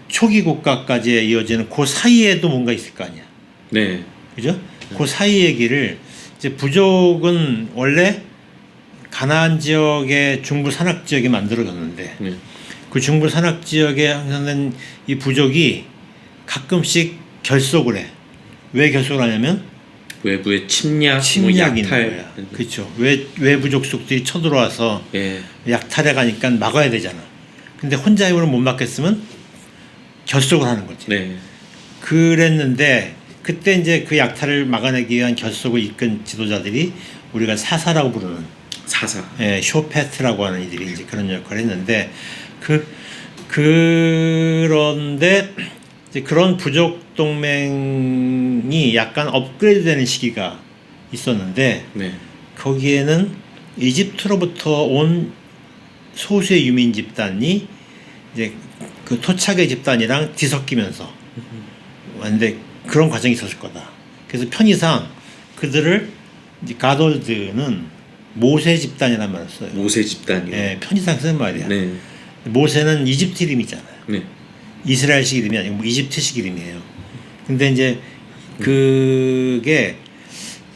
초기 국가까지 이어지는 그 사이에도 뭔가 있을 거 아니야. 네. 그죠? 그 사이 얘기를 이제 부족은 원래 가나안 지역의 중부 산악 지역에 만들어졌는데 그 중부 산악 지역에 형성된 이 부족이 가끔씩 결속을 해. 왜 결속을 하냐면 외부의 침략, 침략이 있는 약탈. 거야. 그렇죠. 외부 족속들이 쳐들어와서 예. 약탈해 가니까 막아야 되잖아. 근데 혼자 힘으로 못 막겠으면 결속을 하는 거지. 네. 그랬는데 그때 이제 그 약탈을 막아내기 위한 결속을 이끈 지도자들이 우리가 사사라고 부르는 사사. 예, 쇼페트라고 하는 이들이 이제 그런 역할을 했는데 그런데 이제 그런 부족 동맹이 약간 업그레이드되는 시기가 있었는데 네. 거기에는 이집트로부터 온 소수의 유민 집단이 이제 그 토착의 집단이랑 뒤섞이면서 근데 그런 과정이 있었을 거다. 그래서 편의상 그들을 이제 가돌드는 모세 집단이라는 말을 써요. 모세 집단이요. 예, 편의상 쓰는 말이야. 네. 모세는 이집트 이름이잖아요. 네. 이스라엘식 이름이 아니고 이집트식 이름이에요. 근데 이제 그게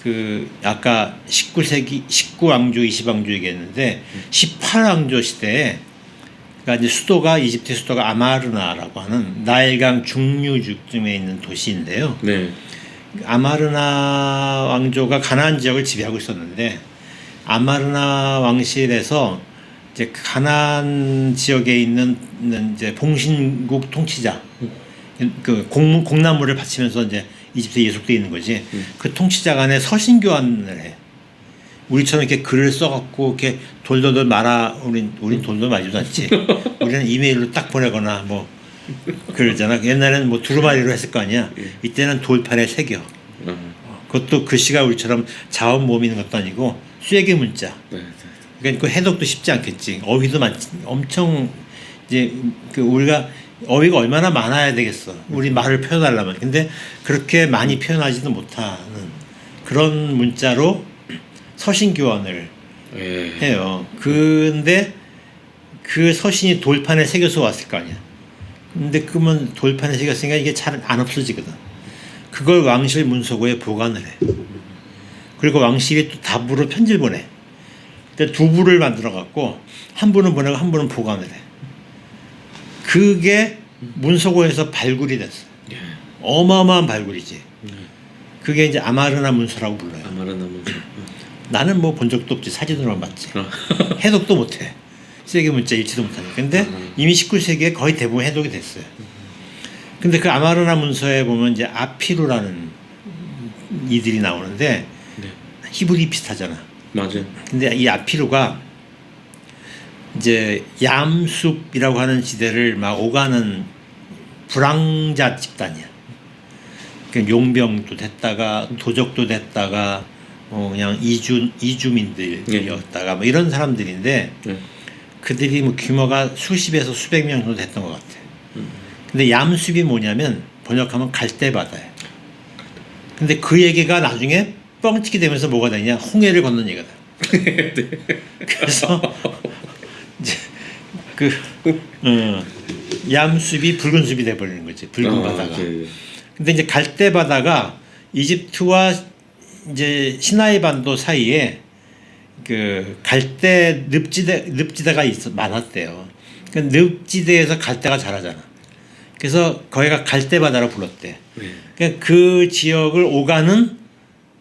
그 아까 19세기 19왕조 20왕조 얘기했는데 18왕조 시대에 그러니까 이제 수도가 이집트 수도가 아마르나라고 하는 나일강 중류쯤에 있는 도시인데요. 네. 아마르나 왕조가 가나안 지역을 지배하고 있었는데 아마르나 왕실에서 이제 가나안 지역에 있는 이제 봉신국 통치자 그 공나무를 바치면서 이제 이집트에 예속돼 있는 거지. 그 통치자 간에 서신 교환을 해. 우리처럼 이렇게 글을 써갖고 이렇게 돌돌돌 말아 우린 돌돌 말지도 않지. 우리는 이메일로 딱 보내거나 뭐 그러잖아. 옛날에는 뭐 두루마리로 했을 거 아니야. 이때는 돌판에 새겨. 그것도 글씨가 우리처럼 자원 모음 있는 것도 아니고 쐐기 문자. 네. 그러니까 그 해독도 쉽지 않겠지. 어휘도 엄청 이제 그 우리가 어휘가 얼마나 많아야 되겠어. 우리 말을 표현하려면. 근데 그렇게 많이 표현하지도 못하는 그런 문자로 서신 교환을 예. 해요. 근데 그 서신이 돌판에 새겨서 왔을 거 아니야. 근데 그러면 돌판에 새겼으니까 이게 잘 안 없어지거든. 그걸 왕실 문서고에 보관을 해. 그리고 왕실이 또 답으로 편지를 보내. 근데 두 부를 만들어 갖고 한 부는 보내고 한 부는 보관을 해. 그게 문서고에서 발굴이 됐어. 예. 어마어마한 발굴이지. 그게 이제 아마르나 문서라고 불러요. 아마르나 문서. 나는 뭐 본 적도 없지. 사진으로만 봤지. 해독도 못해. 세계 문자 읽지도 못하니까. 근데 이미 19세기에 거의 대부분 해독이 됐어요. 근데 그 아마르나 문서에 보면 이제 아피루라는 이들이 나오는데 네. 히브리 비슷하잖아. 맞아요. 근데 이 아피루가 이제 얌숲이라고 하는 지대를 막 오가는 불황자 집단이야. 그러니까 용병도 됐다가 도적도 됐다가 그냥 이주민들이었다가 뭐 이런 사람들인데 그들이 뭐 규모가 수십에서 수백 명 정도 됐던 것 같아. 근데 얌숲이 뭐냐면 번역하면 갈대바다야. 근데 그 얘기가 나중에 뻥튀기 되면서 뭐가 되냐? 홍해를 건넌 얘기가 돼. 그래서 이제 그 얌숲이 붉은 숲이 돼버리는 거지. 붉은 바다가. 근데 이제 갈대바다가 이집트와 이제 시나이 반도 사이에 그 갈대 늪지대가 많았대요. 그 늪지대에서 갈대가 자라잖아. 그래서 거기가 갈대바다로 불렀대. 그러니까 그 지역을 오가는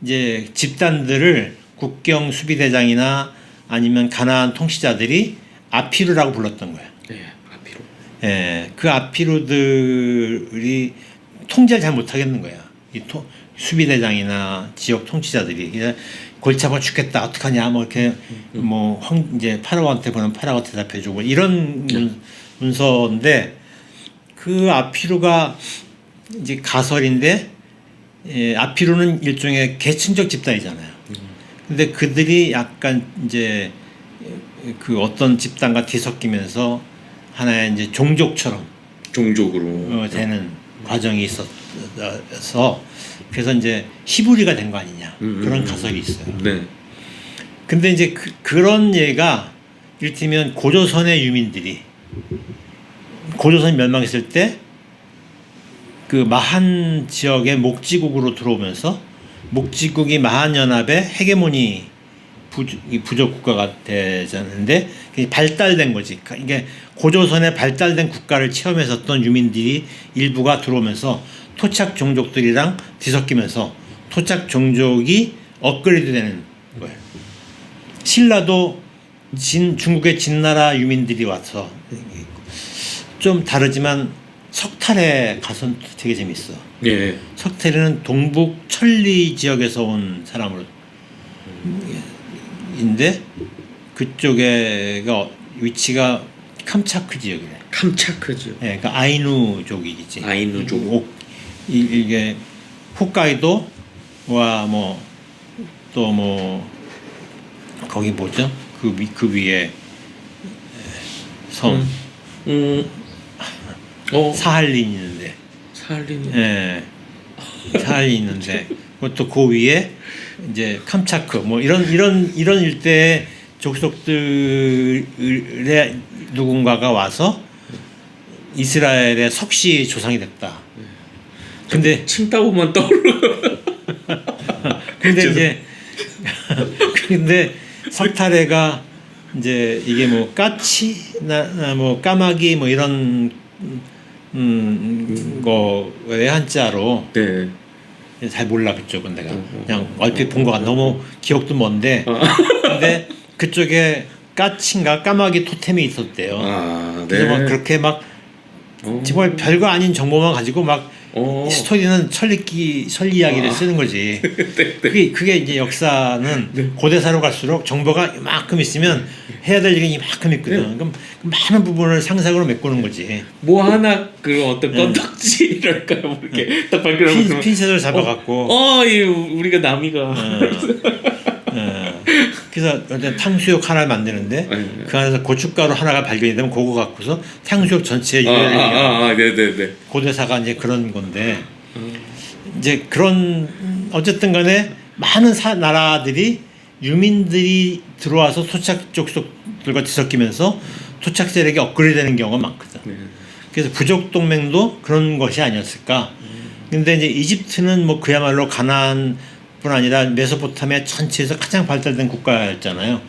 이제 집단들을 국경 수비대장이나 아니면 가나안 통치자들이 아피루라고 불렀던 거야. 네, 아피루. 예, 그 아피루들이 통제를 잘 못하겠는 거야. 이 수비대장이나 지역 통치자들이 그냥 골치 아파 죽겠다 어떡하냐 뭐 이렇게 뭐 이제 파라오한테 보면 파라오 대답해주고 이런 문서인데 그 아피루가 이제 가설인데 아피루는 일종의 계층적 집단이잖아요. 근데 그들이 약간 이제 그 어떤 집단과 뒤섞이면서 하나의 이제 종족처럼 종족으로 되는 과정이 있어서 그래서 이제 히브리가 된 거 아니냐 그런 가설이 있어요. 네. 근데 이제 그런 예가 이를테면 고조선의 유민들이 고조선이 멸망했을 때 그 마한 지역의 목지국으로 들어오면서 목지국이 마한연합의 헤게모니 부족 국가가 되자는데 발달된 거지. 이게 고조선에 발달된 국가를 체험했었던 유민들이 일부가 들어오면서 토착 종족들이랑 뒤섞이면서 토착 종족이 업그레이드 되는 거예요. 신라도 중국의 진나라 유민들이 와서 좀 다르지만 석탈에 가서 되게 재밌어. 예. 석탈에는 동북 천리 지역에서 온 사람으로 인데 그쪽에가 위치가 캄차크 지역이래. 캄차크죠. 예, 그러니까 아이누족이지. 아이누족. 이게 홋카이도와 뭐 또 뭐 거기 뭐죠? 그 위에 섬 사할린 있는데. 사할린. 예. 사할린 있는데 그것도 그 위에 이제 캄차크 뭐 이런 일대의 족속들의 누군가가 와서 이스라엘의 석시 조상이 됐다. 근데 칭따오만 떠오르. 근데 이제 근데 석탈해가 이제 이게 뭐 까치나 뭐 까마귀 뭐 이런 거의 한자로 네. 잘 몰라 그쪽은 내가 그냥 얼핏 본 거가 너무 기억도 먼데 근데 그쪽에 까치인가 까마귀 토템이 있었대요. 아, 네. 그래서 막 그렇게 막 정말 별거 아닌 정보만 가지고 막 스토리는 설리 이야기를 쓰는 거지. 그게 이제 역사는 고대사로 갈수록 정보가 이만큼 있으면 해야 될 일이 이만큼 있거든. 그럼 많은 부분을 상상으로 메꾸는 거지. 뭐 하나 그 어떤 건덕지랄까요? 뭐 이렇게 딱 발견하면 핀셋을 잡아갖고. 이 우리가 남이가. 그래서 탕수육 하나를 만드는데 그 안에서 고춧가루 하나가 발견이 되면 그거 갖고서 탕수육 전체에 네네네. 고대사가 이제 그런 건데 이제 그런 어쨌든 간에 많은 나라들이 유민들이 들어와서 토착 족속들과 뒤섞이면서 토착 세력이 업그레이드되는 경우가 많거든. 그래서 부족 동맹도 그런 것이 아니었을까. 근데 이제 이집트는 뭐 그야말로 가나안 뿐 아니라 메소포타미아 전체에서 가장 발달된 국가였잖아요.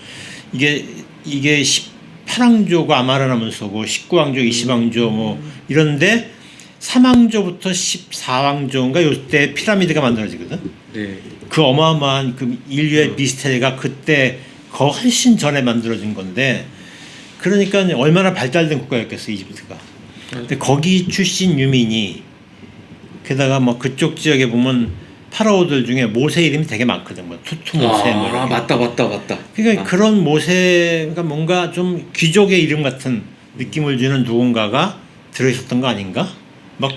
이게 18왕조가 아마라나면서고 19왕조, 20왕조 뭐 이런데 3왕조부터 14왕조인가 요때 피라미드가 만들어지거든. 네. 그 어마어마한 그 인류의 미스테리가 그때 그 훨씬 전에 만들어진 건데 그러니까 얼마나 발달된 국가였겠어 이집트가. 근데 거기 출신 유민이 게다가 뭐 그쪽 지역에 보면 파라오들 중에 모세 이름이 되게 많거든. 뭐 투투 모세. 맞다. 그러니까 그런 모세가 뭔가 좀 귀족의 이름 같은 느낌을 주는 누군가가 들어있었던 거 아닌가? 막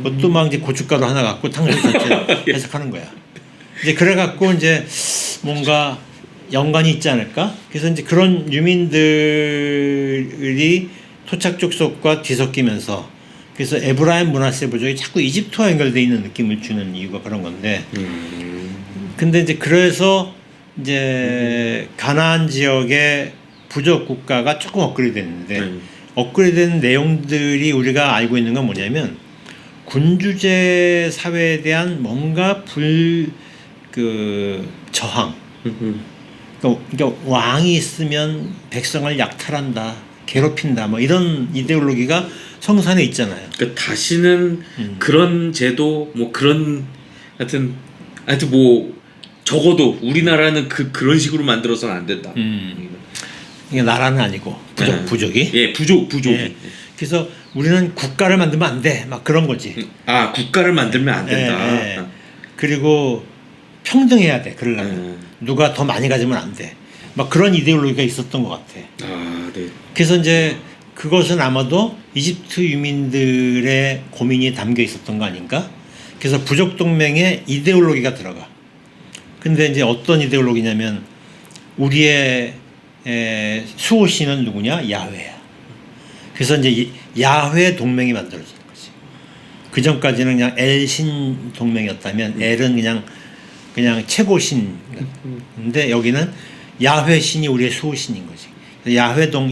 그것도 막 이제 고춧가루 하나 갖고 탕수육 전체 해석하는 거야. 이제 그래갖고 이제 뭔가 연관이 있지 않을까? 그래서 이제 그런 유민들이 토착 족속과 뒤섞이면서 그래서 에브라임 문화세 부족이 자꾸 이집트와 연결되어 있는 느낌을 주는 이유가 그런 건데. 근데 이제 그래서 이제 가나안 지역의 부족 국가가 조금 업그레이드 됐는데 업그레이드 된 내용들이 우리가 알고 있는 건 뭐냐면 군주제 사회에 대한 뭔가 저항. 그러니까 왕이 있으면 백성을 약탈한다, 괴롭힌다, 뭐 이런 이데올로기가 성산에 있잖아요. 그러니까 다시는 그런 제도 뭐 그런 하여튼 뭐 적어도 우리나라는 그런 식으로 만들어서는 안 된다. 이게 나라는 아니고 부족이. 예, 부족이. 예. 그래서 우리는 국가를 만들면 안 돼, 막 그런 거지. 국가를 만들면 안 된다. 예. 그리고 평등해야 돼. 그러려면 누가 더 많이 가지면 안 돼. 막 그런 이데올로기가 있었던 것 같아. 네. 그래서 이제 그것은 아마도 이집트 유민들의 고민이 담겨 있었던 거 아닌가? 그래서 부족 동맹에 이데올로기가 들어가. 근데 이제 어떤 이데올로기냐면 우리의 수호신은 누구냐? 야훼야. 그래서 이제 야훼 동맹이 만들어지는 거지. 그 전까지는 그냥 엘신 동맹이었다면 엘은 그냥 최고신. 근데 여기는 야훼 신이 우리의 수호신인 거지.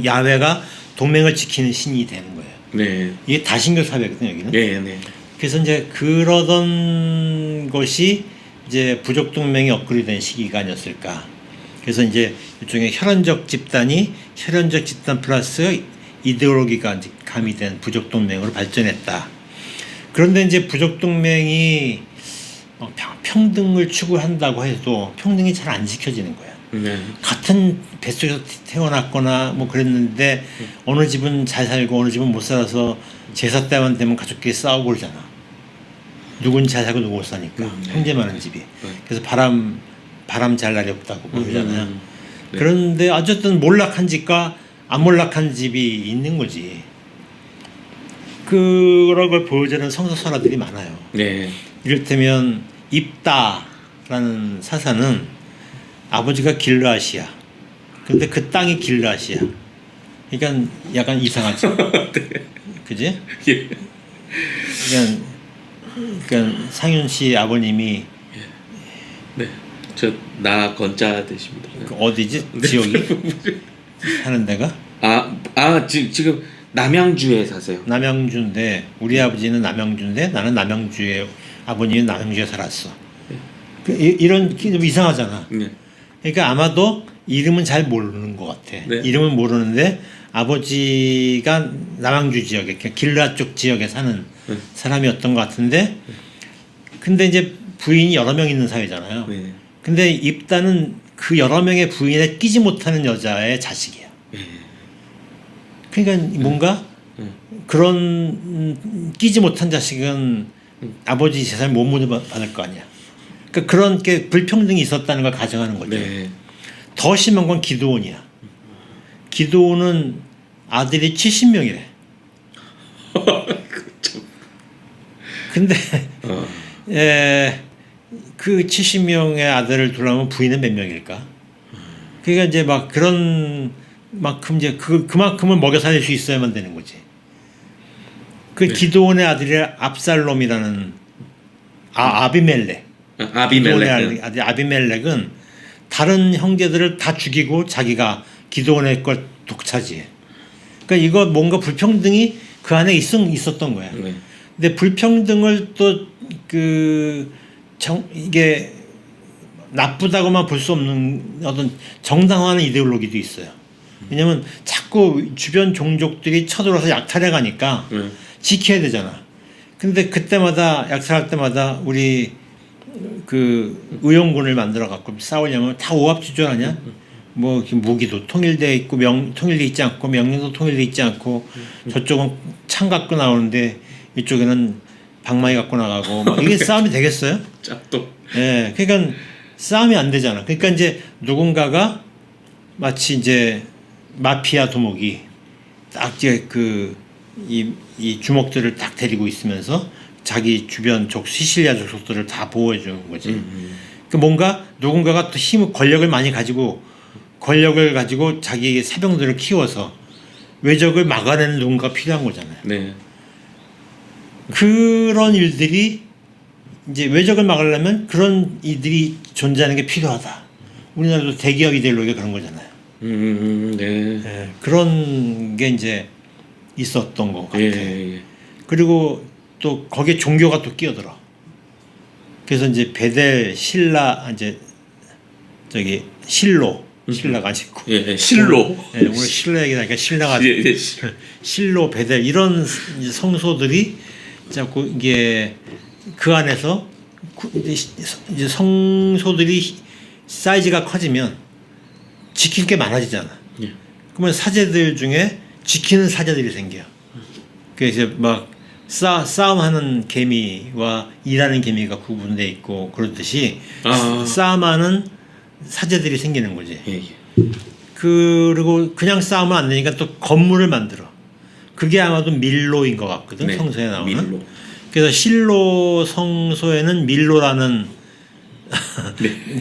야훼가 동맹을 지키는 신이 되는 거예요. 네. 이게 다신교 사회거든요, 여기는. 네. 그래서 이제 그러던 것이 이제 부족 동맹이 업그레이드된 시기가 아니었을까. 그래서 이제 일종의 혈연적 집단 플러스 이데올로기가 이제 가미된 부족 동맹으로 발전했다. 그런데 이제 부족 동맹이 평등을 추구한다고 해도 평등이 잘 안 지켜지는 거야. 같은 뱃속에서 태어났거나 뭐 그랬는데 어느 집은 잘 살고 어느 집은 못 살아서 제사 때만 되면 가족끼리 싸우고 그러잖아. 누군 잘 살고 누구 못 사니까. 형제 많은 집이. 그래서 바람 잘 날이 없다고 그러잖아요. 네. 그런데 어쨌든 몰락한 집과 안 몰락한 집이 있는 거지. 그런 걸 보여주는 성서설화들이 많아요. 네. 이를테면 입다라는 사사는 아버지가 길르앗이야. 근데 그 땅이 길르앗이야. 그러니까 약간 이상하지. 네. 그지? 예. 그러니까 상윤 씨 아버님이 네. 나 건자 되십니다. 그 어디지? 지역이? 사는 데가? 지금 남양주에 사세요. 남양주인데 우리 아버지는 남양주인데 나는 남양주에 아버님은 남양주에 살았어. 이런 좀 이상하잖아. 네. 그러니까 아마도 이름은 잘 모르는 것 같아. 네. 이름은 모르는데 아버지가 남양주 지역에 길르앗 쪽 지역에 사는 사람이었던 것 같은데 근데 이제 부인이 여러 명 있는 사회잖아요. 네. 근데 입다는 그 여러 명의 부인에 끼지 못하는 여자의 자식이야. 그러니까 뭔가 그런 끼지 못한 자식은 아버지 재산을 못 물어받을 거 아니야. 그러니까 그런 게 불평등이 있었다는 걸 가정하는 거죠. 네. 더 심한 건 기드온이야. 기드온은 아들이 70명이래. 근데 그 70명의 아들을 두려면 부인은 몇 명일까? 그러니까 이제 막 그런 만큼 이제 그만큼을 먹여 살릴 수 있어야만 되는 거지. 그 기드온의 아들이 압살롬이라는 아비멜렉. 기드온의 아들 아비멜렉은 다른 형제들을 다 죽이고 자기가 기드온의 걸 독차지해. 그러니까 이거 뭔가 불평등이 그 안에 있었던 거야. 네. 근데 불평등을 또 이게 나쁘다고만 볼 수 없는 어떤 정당화하는 이데올로기도 있어요. 왜냐면 자꾸 주변 종족들이 쳐들어서 약탈해 가니까 지켜야 되잖아. 근데 그때마다 약탈할 때마다 우리 그 의용군을 만들어 갖고 싸우려면 다 오합지졸하냐? 뭐 무기도 통일돼 있고 통일돼 있지 않고 명령도 통일돼 있지 않고 저쪽은 창 갖고 나오는데 이쪽에는 방망이 갖고 나가고 막 이게 싸움이 되겠어요? 짝도. 예, 그러니까 싸움이 안 되잖아. 그러니까 이제 누군가가 마치 이제 마피아 두목이 딱 이제 이 주먹들을 딱 데리고 있으면서 자기 주변 시실리아 족속들을 다 보호해 주는 거지. 그 뭔가 누군가가 또 권력을 많이 가지고 자기 사병들을 키워서 외적을 막아내는 누군가가 필요한 거잖아요. 네. 그런 일들이 이제 외적을 막으려면 그런 이들이 존재하는 게 필요하다. 우리나라도 대기업 이데올로기가 그런 거잖아요. 네. 예, 그런 게 이제 있었던 것 같아요. 예. 그리고 또 거기에 종교가 또 끼어들어. 그래서 이제 베델, 신라, 이제 저기 신라가 아니고. 실로. 오늘 신라 얘기하니까 신라가 실로, 베델 이런 성소들이 자꾸 이게 그 안에서 이제 성소들이 사이즈가 커지면 지킬 게 많아지잖아. 그러면 사제들 중에 지키는 사제들이 생겨. 그래서 막 싸움하는 개미와 일하는 개미가 구분돼 있고 그렇듯이 싸움하는 사제들이 생기는 거지. 그리고 그냥 싸우면 안 되니까 또 건물을 만들어. 그게 아마도 밀로인 것 같거든. 네, 성소에 나오는. 밀로. 그래서 실로 성소에는 밀로라는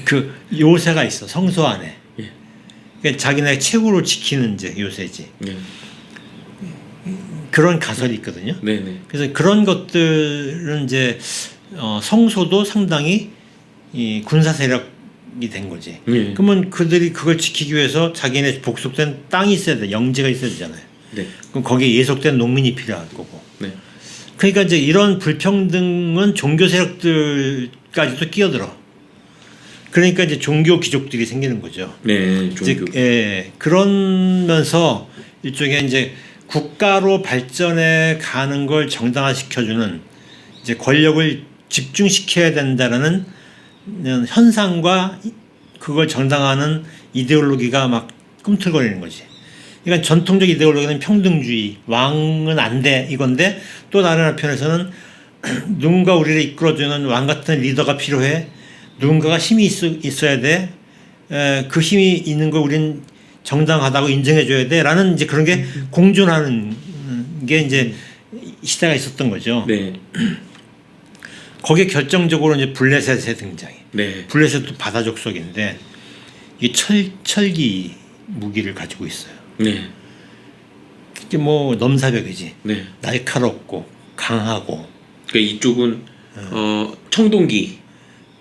그 요새가 있어. 성소 안에. 그러니까 자기네 최후로 지키는 이제 요새지. 그런 가설이 있거든요. 그래서 그런 것들은 이제 성소도 상당히 이 군사 세력이 된 거지. 그러면 그들이 그걸 지키기 위해서 자기네 복속된 땅이 있어야 돼. 영지가 있어야 되잖아요. 그럼 거기에 예속된 농민이 필요할 거고. 그러니까 이제 이런 불평등은 종교 세력들까지도 끼어들어. 그러니까 이제 종교 귀족들이 생기는 거죠. 종교. 그러면서 일종의 이제 국가로 발전해 가는 걸 정당화시켜주는 이제 권력을 집중시켜야 된다라는 현상과 그걸 정당화하는 이데올로기가 막 꿈틀거리는 거지. 그러니까 전통적 이데올로기는 평등주의, 왕은 안 돼 이건데 또 다른 한편에서는 누군가 우리를 이끌어주는 왕 같은 리더가 필요해. 누군가가 힘이 있어야 돼. 그 힘이 있는 걸 우린 정당하다고 인정해줘야 돼라는 이제 그런 게 공존하는 게 이제 시대가 있었던 거죠. 거기에 결정적으로 이제 블레셋의 등장이. 블레셋도 바다 족속인데 이게 철기 무기를 가지고 있어요. 이게 뭐 넘사벽이지. 날카롭고 강하고. 그러니까 이쪽은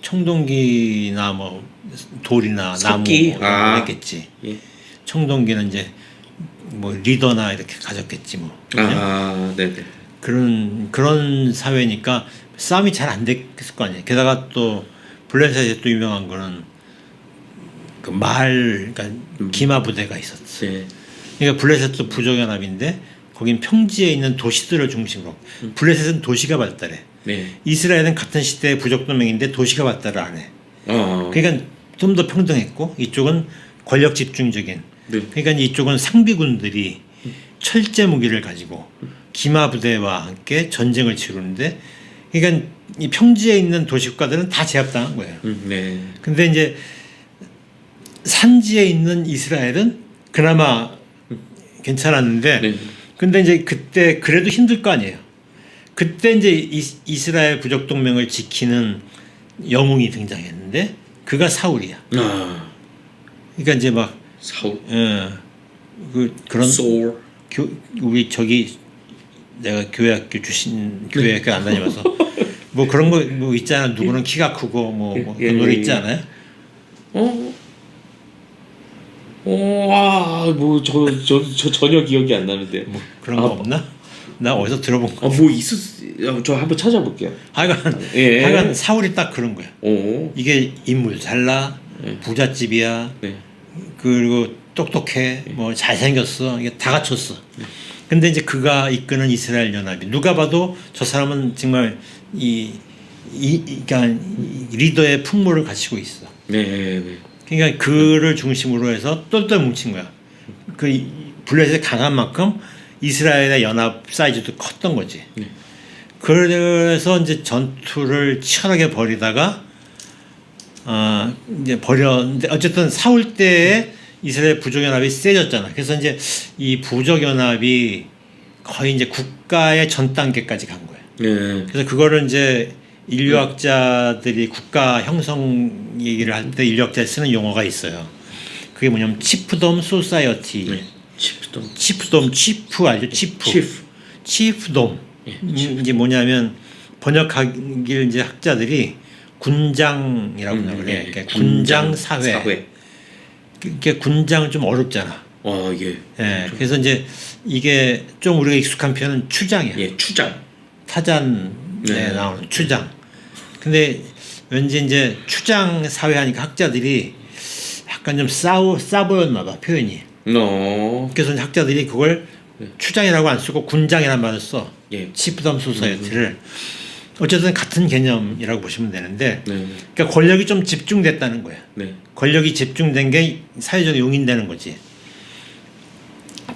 청동기나 뭐 돌이나 석기? 나무 이런 거겠지. 청동기는 이제 뭐 리더나 이렇게 가졌겠지 뭐. 그런 사회니까 싸움이 잘 안 됐을 거 아니에요. 게다가 또 블레셋에 또 유명한 거는 그 그러니까 기마 부대가 있었어. 그러니까 블레셋도 부족연합인데 거긴 평지에 있는 도시들을 중심으로. 블레셋은 도시가 발달해. 이스라엘은 같은 시대의 부족 동맹인데 도시가 발달을 안 해. 그러니까 좀 더 평등했고 이쪽은 권력 집중적인. 그러니까 이쪽은 상비군들이 철제 무기를 가지고 기마 부대와 함께 전쟁을 치르는데 그러니까 이 평지에 있는 도시 국가들은 다 제압당한 거예요. 네. 근데 이제 산지에 있는 이스라엘은 그나마 괜찮았는데, 네. 근데 이제 그때 그래도 힘들 거 아니에요. 그때 이제 이스라엘 부족 동맹을 지키는 영웅이 등장했는데 그가 사울이야. 아, 그러니까 이제 막 사울. 그런 소울. 우리 저기 내가 교회학교 출신 교회학교 안 다녀봐서 뭐 그런 거 뭐 있잖아. 누구는 키가 크고 뭐 그런 노래 있지 않아요? 저 전혀 기억이 안 나는데. 뭐 그런 거 없나? 나 어디서 들어본 거. 뭐 저 한번 찾아볼게요. 하여간 사울이 딱 그런 거야. 오. 이게 인물 잘나, 부잣집이야, 네. 그리고 똑똑해, 뭐 잘생겼어. 이게 다 갖췄어. 근데 이제 그가 이끄는 이스라엘 연합이 누가 봐도 저 사람은 정말 그러니까 리더의 풍모를 갖추고 있어. 네. 그러니까 그를 중심으로 해서 똘똘 뭉친 거야. 블레셋이 강한 만큼 이스라엘의 연합 사이즈도 컸던 거지. 그래서 이제 전투를 치열하게 벌이다가 이제 벌였는데 어쨌든 사울 때에 이스라엘 부족 연합이 세졌잖아. 그래서 이제 이 부족 연합이 거의 이제 국가의 전 단계까지 간 거야. 네. 그래서 그거를 이제 인류학자들이 국가 형성 얘기를 할 때 인류학자에 쓰는 용어가 있어요. 그게 뭐냐면 치프덤 소사이어티. 네. 치프덤. 치프 알죠? 치프돔. 이게 뭐냐면 번역하길 이제 학자들이 군장이라고 그래. 그러니까 군장 사회. 그게 군장은 좀 어렵잖아. 예. 예. 그래서 이제 이게 좀 우리가 익숙한 표현은 추장이야. 예, 추장. 타잔에 나오는 추장. 근데 왠지 이제 추장 사회 하니까 학자들이 약간 좀 싸 보였나 봐, 표현이. 그래서 학자들이 그걸 추장이라고 안 쓰고 군장이라는 말을 써. 예. 치프덤 소사이어티를. 어쨌든 같은 개념이라고 보시면 되는데, 네. 그러니까 권력이 좀 집중됐다는 거야. 네. 권력이 집중된 게 사회적으로 용인되는 거지.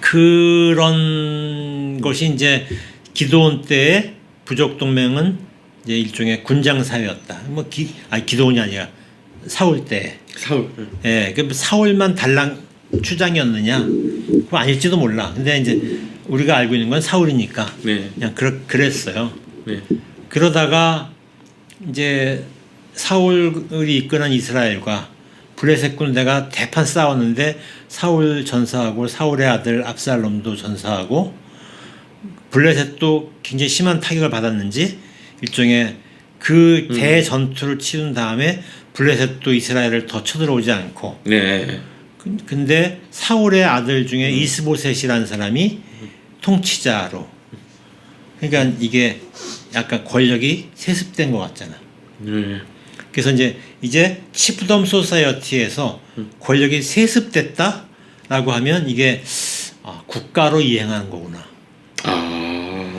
그런 것이 이제 기도원 때의 부족 동맹은 이제 일종의 군장 사회였다. 기도원이 아니라 사울 때. 사울. 예, 그 사울만 달랑 추장이었느냐? 그거 아닐지도 몰라. 근데 이제 우리가 알고 있는 건 사울이니까 네. 그냥 그랬어요. 네. 그러다가 이제 사울이 이끄는 이스라엘과 블레셋 군대가 대판 싸웠는데 사울 전사하고 사울의 아들 압살롬도 전사하고 블레셋도 굉장히 심한 타격을 받았는지 일종의 그 대전투를 치른 다음에 블레셋도 이스라엘을 더 쳐들어오지 않고 네. 근데 사울의 아들 중에 이스보셋이라는 사람이 통치자로 그러니까 이게 약간 권력이 세습된 것 같잖아. 그래서 이제 치프덤 소사이어티에서 권력이 세습됐다라고 하면 이게 국가로 이행하는 거구나.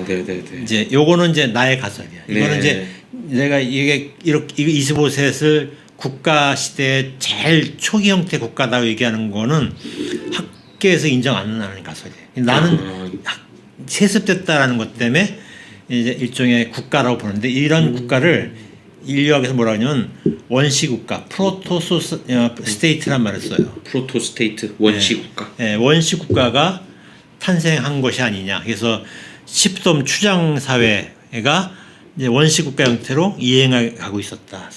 네네네. 이제 요거는 이제 나의 가설이야. 이거는 이제 내가 이게 이렇게 이스보셋을 국가 시대의 제일 초기 형태 국가다 얘기하는 거는 학계에서 인정 안 하는 가설이에요. 나는 세습됐다라는 것 때문에 이제 일종의 국가라고 보는데 이런 국가를 인류학에서 뭐라 하냐면 원시 국가, 스테이트란 말을 써요. 프로토 스테이트, 원시 국가. 네, 원시 국가가 탄생한 것이 아니냐. 그래서 십돔 추장 사회가 이제 원시 국가 형태로 이행하고 있었다.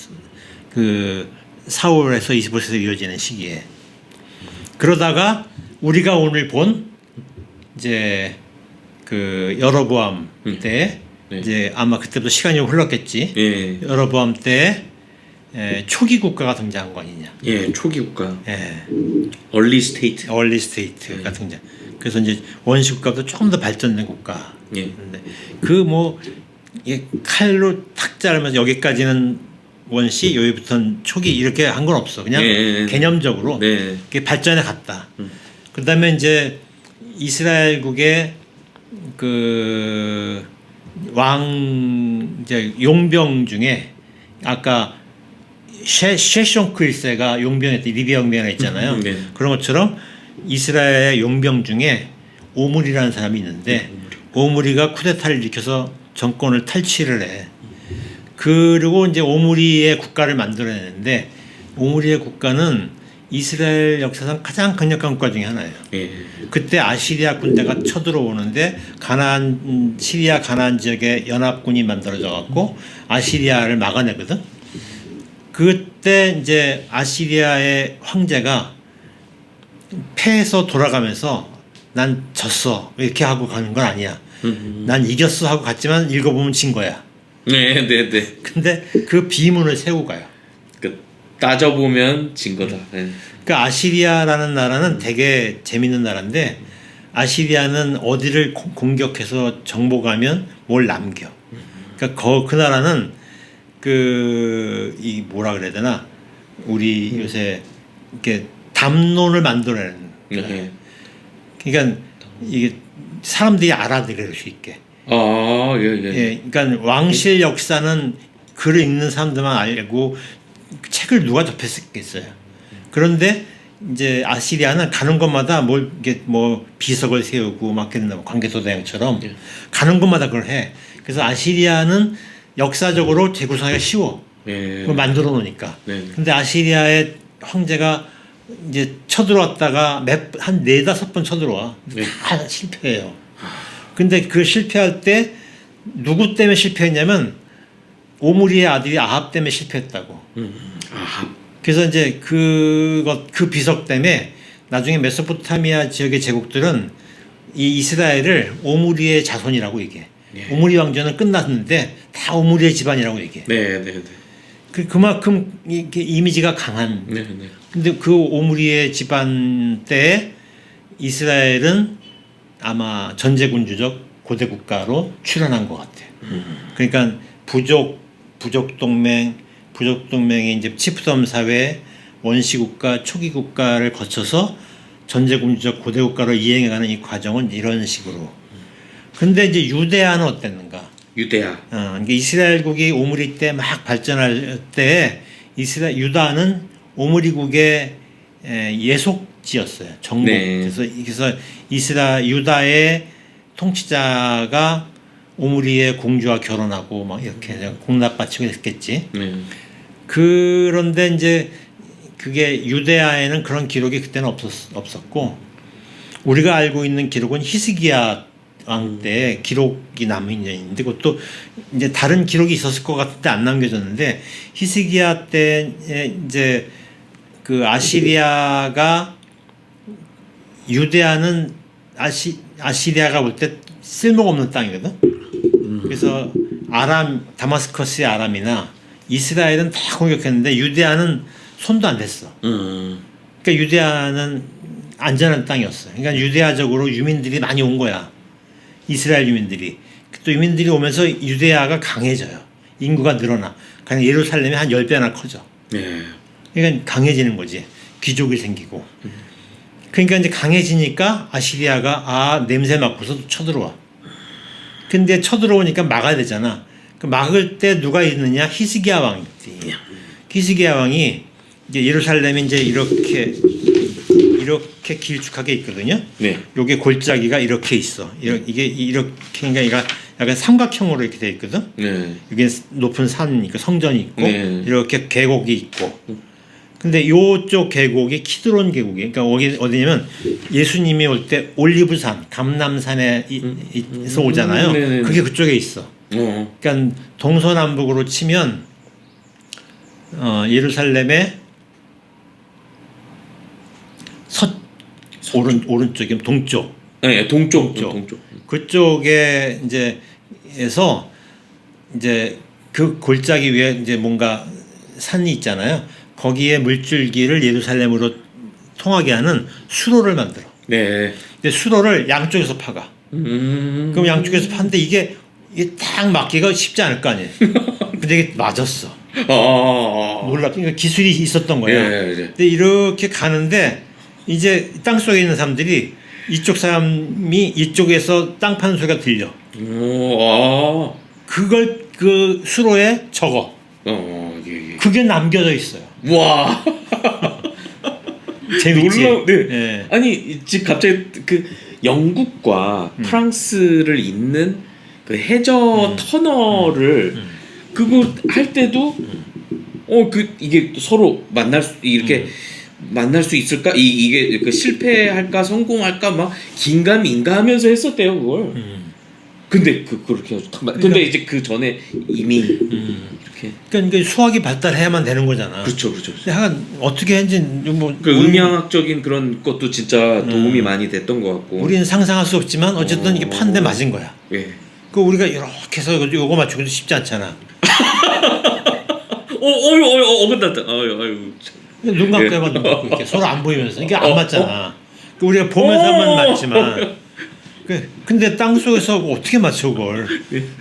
그 사울에서 이스보셋에서 이어지는 시기에. 그러다가 우리가 오늘 본 이제 그 여로보암 때 이제 아마 그때부터 시간이 흘렀겠지. 여로보암 때 초기 국가가 등장한 거 아니냐. 예, 초기 국가. 얼리 스테이트가 등장. 그래서 이제 원시 국가도 조금 더 발전된 국가. 그 뭐 칼로 탁 자르면서 여기까지는 원시, 여기부터는 초기 이렇게 한 건 없어. 그냥 개념적으로 그게 발전해 갔다. 그다음에 이제 이스라엘국의 그 이제 용병 중에 아까 셰숑크 1세가 용병했던 리비아 용병이 있잖아요. 그런 것처럼 이스라엘의 용병 중에 오므리라는 사람이 있는데 오므리가 쿠데타를 일으켜서 정권을 탈취를 해. 그리고 이제 오므리의 국가를 만들어내는데 오므리의 국가는 이스라엘 역사상 가장 강력한 국가 중에 하나예요. 예. 그때 아시리아 군대가 쳐들어오는데 가나안 시리아 가나안 지역에 연합군이 만들어져 갖고 아시리아를 막아내거든. 그때 이제 아시리아의 황제가 패해서 돌아가면서 난 졌어 이렇게 하고 가는 건 아니야. 난 이겼어 하고 갔지만 읽어보면 진 거야. 네, 네, 네. 근데 그 비문을 세우고 가요. 그 따져 보면 진 거다. 네. 그러니까 아시리아라는 나라는 되게 재밌는 나라인데 아시리아는 어디를 공격해서 정복하면 뭘 남겨. 그러니까 그 나라는 이 뭐라 그래야 되나 우리 요새 이렇게 담론을 만들어내는. 네. 그러니까 이게 사람들이 알아들을 수 있게. 아, 예, 예. 예, 그러니까 왕실 역사는 글을 읽는 사람들만 알고 책을 누가 접했겠어요. 그런데 이제 아시리아는 가는 곳마다 이게 비석을 세우고 막 관계도대장처럼 가는 곳마다 그걸 해. 그래서 아시리아는 역사적으로 재구성하기가 쉬워. 그걸 만들어 놓으니까. 근데 아시리아의 황제가 이제 쳐들어왔다가 한 4-5번 쳐들어와. 다 실패해요. 근데 그 실패할 때 누구 때문에 실패했냐면 오므리의 아들이 아합 때문에 실패했다고. 아합. 그래서 이제 그 비석 때문에 나중에 메소포타미아 지역의 제국들은 이 이스라엘을 오므리의 자손이라고 얘기해. 오므리 왕조는 끝났는데 다 오므리의 집안이라고 얘기해. 네, 네, 네. 그만큼 이렇게 이미지가 강한. 네, 네. 근데 그 오므리의 집안 때에 이스라엘은 아마 전제군주적 고대 국가로 출현한 것 같아요. 그러니까 부족 동맹이 이제 치프섬 사회, 원시 국가, 초기 국가를 거쳐서 전제군주적 고대 국가로 이행해가는 이 과정은 이런 식으로. 근데 이제 유대아는 어땠는가? 유대아. 그러니까 이스라엘국이 오므리 때 막 발전할 때 유다는 오므리국의 예속지였어요. 정복. 네. 그래서 유다의 통치자가 오므리의 공주와 결혼하고 막 이렇게 공납 바치고 했겠지. 그런데 이제 그게 유대아에는 그런 기록이 그때는 없었고 우리가 알고 있는 기록은 히스기야 왕 때 기록이 남은 게 있는데 그것도 이제 다른 기록이 있었을 것 같은데 안 남겨졌는데 히스기야 때 이제 그 아시리아가 유대아는 아시리아가 볼 때 쓸모가 없는 땅이거든. 그래서 다마스커스의 아람이나 이스라엘은 다 공격했는데 유대아는 손도 안 댔어. 그러니까 유대아는 안전한 땅이었어. 그러니까 유대아적으로 유민들이 많이 온 거야. 이스라엘 유민들이. 또 유민들이 오면서 유대아가 강해져요. 인구가 늘어나. 그냥 예루살렘이 한 10배나 커져. 그러니까 강해지는 거지. 귀족이 생기고. 그러니까 이제 강해지니까 아시리아가 냄새 맡고서 쳐들어와. 근데 쳐들어오니까 막아야 되잖아. 그 막을 때 누가 있느냐? 히스기야 왕이 있지. 히스기야 왕이 이제 예루살렘이 이제 이렇게 길쭉하게 있거든요. 요게 골짜기가 이렇게 있어. 이게 이렇게 그러니까 약간 삼각형으로 이렇게 돼 있거든. 이게 높은 산이 있고 성전이 있고 이렇게 계곡이 있고. 근데 요쪽 계곡이 키드론 계곡이. 그러니까 어디냐면 예수님이 올 때 올리브산, 감람산에서 오잖아요. 그게 그쪽에 있어. 그러니까 동서남북으로 치면 예루살렘의 오른쪽이면 동쪽. 네, 동쪽. 그쪽에 이제에서 이제 그 골짜기 위에 이제 뭔가 산이 있잖아요. 거기에 물줄기를 예루살렘으로 통하게 하는 수로를 만들어. 근데 수로를 양쪽에서 파가. 그럼 양쪽에서 파는데 이게 딱 막기가 쉽지 않을 거 아니에요. 근데 이게 맞았어. 몰라. 그러니까 기술이 있었던 거야. 근데 이렇게 가는데 이제 땅 속에 있는 사람들이 이쪽 사람이 이쪽에서 땅 파는 소리가 들려. 그걸 그 수로에 적어. 그게 남겨져 있어요. 와. 재밌지. 네. 아니 지금 갑자기 그 영국과 프랑스를 잇는 그 해저 터널을 그거 할 때도 이게 서로 이렇게 만날 수 있을까? 이게 그 실패할까 성공할까 막 긴가민가 하면서 했었대요 그걸. 근데 그렇게 근데 이제 그 전에 이미 이렇게 그러니까 수학이 발달해야만 되는 거잖아. 그렇죠. 근데 하여간 어떻게 했는지 뭐 그 음향학적인 그런 것도 진짜 도움이 많이 됐던 것 같고. 우리는 상상할 수 없지만 어쨌든 이게 판대 맞은 거야. 예. 그 우리가 이렇게 해서 요거 맞추기도 쉽지 않잖아. 어긋났다. 아유. 눈 감고 해봐, 눈 감고 이렇게 서로 안 보이면서 이게 안 맞잖아. 그 우리가 보면서만 맞지만. 근데 땅 속에서 어떻게 맞춰 그걸?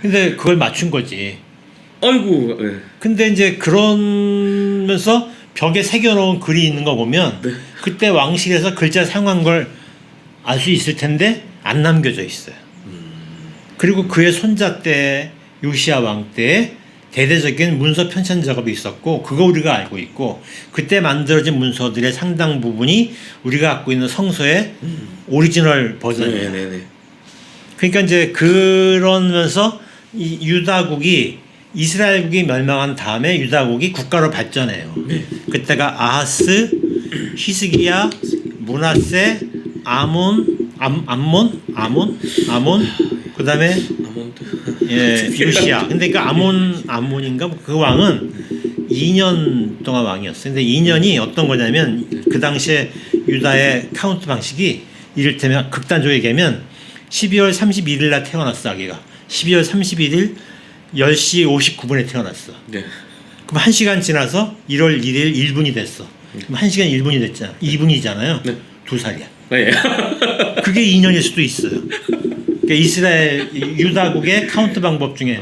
근데 그걸 맞춘 거지. 아이고. 예. 근데 이제 그러면서 벽에 새겨놓은 글이 있는 거 보면 그때 왕실에서 글자 사용한 걸 알 수 있을 텐데 안 남겨져 있어요. 그리고 그의 손자 때 요시야 왕 때 대대적인 문서 편찬 작업이 있었고 그거 우리가 알고 있고 그때 만들어진 문서들의 상당 부분이 우리가 갖고 있는 성서의 오리지널 버전이에요. 네네네. 그러니까 이제 그러면서 이 유다국이 이스라엘국이 멸망한 다음에 유다국이 국가로 발전해요. 그때가 아하스, 히스기야, 므낫세, 암몬, 그다음에 요시야. 근데 그 아몬인가 그 왕은 2년 동안 왕이었어요. 근데 2년이 어떤 거냐면 그 당시에 유다의 카운트 방식이 이를테면 극단적으로 얘기하면 12월 31일 날 태어났어 아기가. 12월 31일 10시 59분에 태어났어. 네. 그럼 1시간 지나서 1월 1일 1분이 됐어. 그럼 1시간 1분이 됐잖아. 2분이잖아요. 네. 2살이야. 네. 그게 2년일 수도 있어요. 그러니까 이스라엘 유다국의 카운트 방법 중에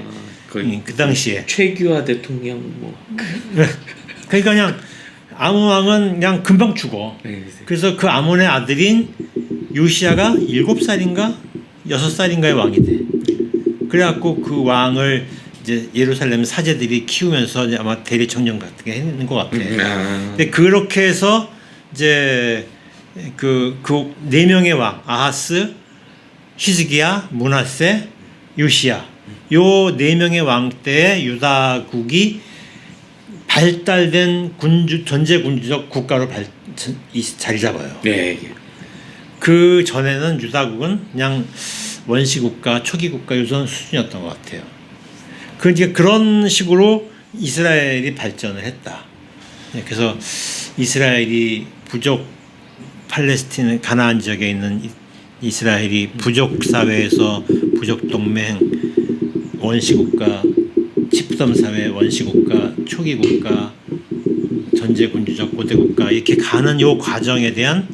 그 당시에 최규하 대통령 뭐. 그러니까 그냥 아몬 왕은 그냥 금방 죽어. 그래서 그 아몬의 아들인 요시야가 7살인가 6살인가의 왕이 돼. 그래갖고 그 왕을 이제 예루살렘 사제들이 키우면서 아마 대리청령 같은 게 했는 것 같아. 근데 그렇게 해서 이제 그 네 명의 왕 아하스, 히스기야, 므낫세, 요시야 요 네 명의 왕 때에 유다국이 발달된 전제 군주적 국가로 자리 잡아요. 네. 그 전에는 유다국은 그냥 원시 국가, 초기 국가 유선 수준이었던 것 같아요. 그런 식으로 이스라엘이 발전을 했다. 그래서 이스라엘이 부족 팔레스틴 가나안 지역에 있는 이스라엘이 부족 사회에서 부족 동맹, 원시 국가, 집섬 사회, 원시 국가, 초기 국가, 전제 군주적 고대 국가 이렇게 가는 요 과정에 대한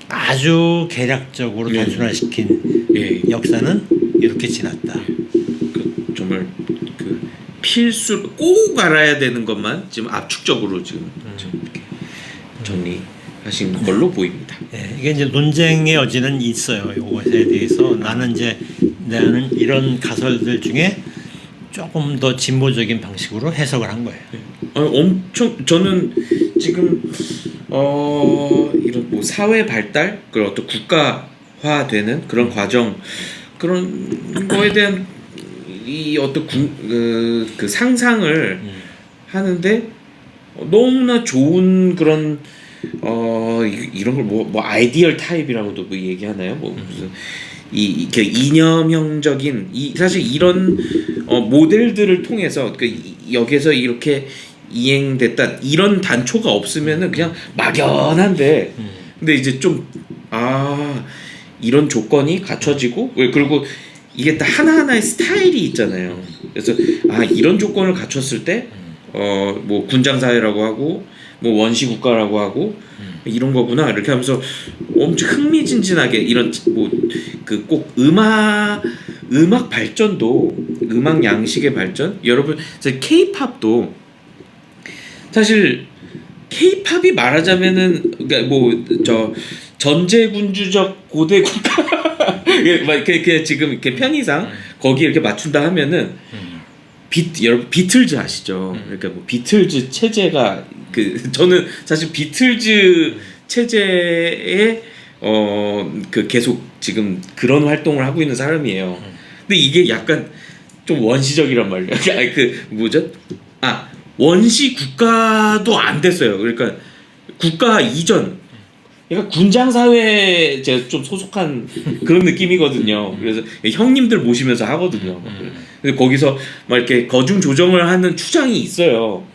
아주 개략적으로 단순화시킨 역사는 이렇게 지났다. 정말 그 필수 꼭 알아야 되는 것만 지금 압축적으로 지금 이렇게 정리하신 걸로 보입니다. 네, 이게 이제 논쟁의 여지는 있어요. 이것에 대해서 나는 이런 가설들 중에 조금 더 진보적인 방식으로 해석을 한 거예요. 엄청 저는 지금 이런 뭐 사회 발달 그런 어떤 국가화되는 그런 과정 그런 거에 대한 이 어떤 그 상상을 하는데 너무나 좋은 그런 이런 걸 뭐 아이디얼 타입이라고도 뭐 얘기하나요? 뭐 무슨 이렇게 이념형적인 사실 이런 모델들을 통해서 여기서 이렇게 이행됐다 이런 단초가 없으면은 그냥 막연한데 근데 이제 좀 이런 조건이 갖춰지고 그리고 이게 딱 하나하나의 스타일이 있잖아요. 그래서 이런 조건을 갖췄을 때 뭐 군장 사회라고 하고 뭐 원시 국가라고 하고 이런 거구나 이렇게 하면서 엄청 흥미진진하게 이런 뭐 그 꼭 음악 발전도 음악 양식의 발전 여러분 K-팝도 사실 K-팝이 말하자면은 그러니까 뭐 전제군주적 고대 국가 이렇게 지금 이렇게 편의상 거기 이렇게 맞춘다 하면은 여러분 비틀즈 아시죠? 그러니까 뭐 비틀즈 체제가 저는 사실 비틀즈 체제에 그 계속 지금 그런 활동을 하고 있는 사람이에요. 근데 이게 약간 좀 원시적이란 말이야. 아니 그 뭐죠? 아 원시 국가도 안 됐어요. 그러니까 국가 이전. 그러니까 군장 사회에 제가 좀 소속한 그런 느낌이거든요. 그래서 형님들 모시면서 하거든요. 근데 거기서 막 이렇게 거중 조정을 하는 추장이 있어요.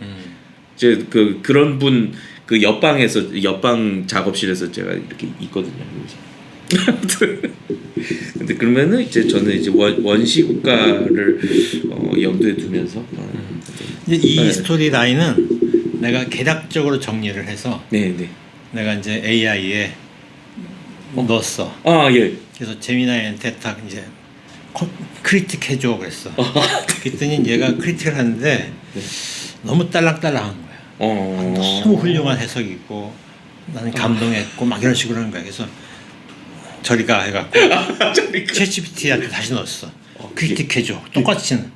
이제 그런 분 그 옆방에서 옆방 작업실에서 제가 이렇게 있거든요. 아무튼 근데 그러면은 이제 저는 이제 원시 국가를 염두에 두면서 이제 이 네. 스토리 라인은 내가 개략적으로 정리를 해서 네네. 내가 이제 AI에 넣었어. 아 예. 그래서 제미나이한테 딱 이제 크리틱 해줘 그랬어. 그랬더니 얘가 크리틱을 하는데 너무 딸랑딸랑한 거야. 너무 훌륭한 해석이고 나는 감동했고 막 이런 식으로 하는 거야. 그래서 저리가 해갖고 챗GPT한테 다시 넣었어. 크리틱 해줘. 똑같이는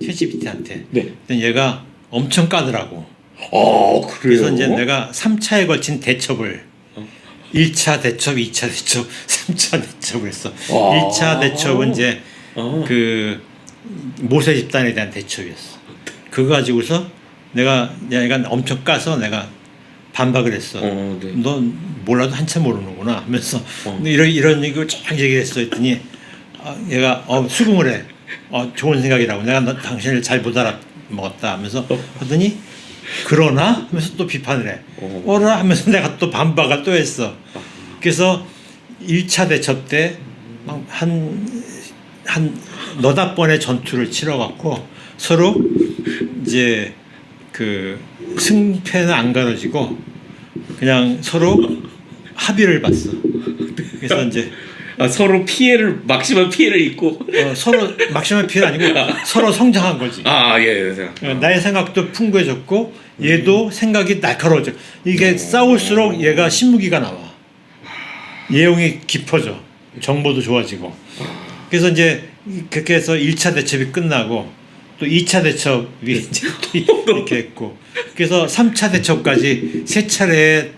챗GPT한테. 네. 근데 얘가 엄청 까더라고. 그래요. 그래서 이제 내가 3차에 걸친 대첩을 1차 대첩, 2차 대첩, 3차 대첩을 했어. 1차 대첩은 이제 그 모세 집단에 대한 대첩이었어. 그거 가지고서 내가 엄청 까서 내가 반박을 했어. 네. 너 몰라도 한참 모르는구나 하면서 이런 얘기를 쫙 얘기했어. 했더니 얘가 수긍을 해. 좋은 생각이라고. 내가 당신을 잘 못 알아먹었다 하면서 하더니 그러나 하면서 또 비판을 해. 어라 하면서 내가 또 반박을 또 했어. 그래서 1차 대첩 때 한 너댓 번의 전투를 치러갖고 서로 이제 그 승패는 안 가려지고 그냥 서로 합의를 봤어. 그래서 이제 서로 막심한 피해를 입고 서로 막심한 피해가 아니고 서로 성장한 거지. 예. 나의 생각도 풍부해졌고 얘도 생각이 날카로워져. 이게 싸울수록 얘가 신무기가 나와. 내용이 깊어져. 정보도 좋아지고. 그래서 이제 그렇게 해서 1차 대첩이 끝나고 또 2차 대첩이 이제 또 이렇게 했고 그래서 3차 대첩까지 세 차례의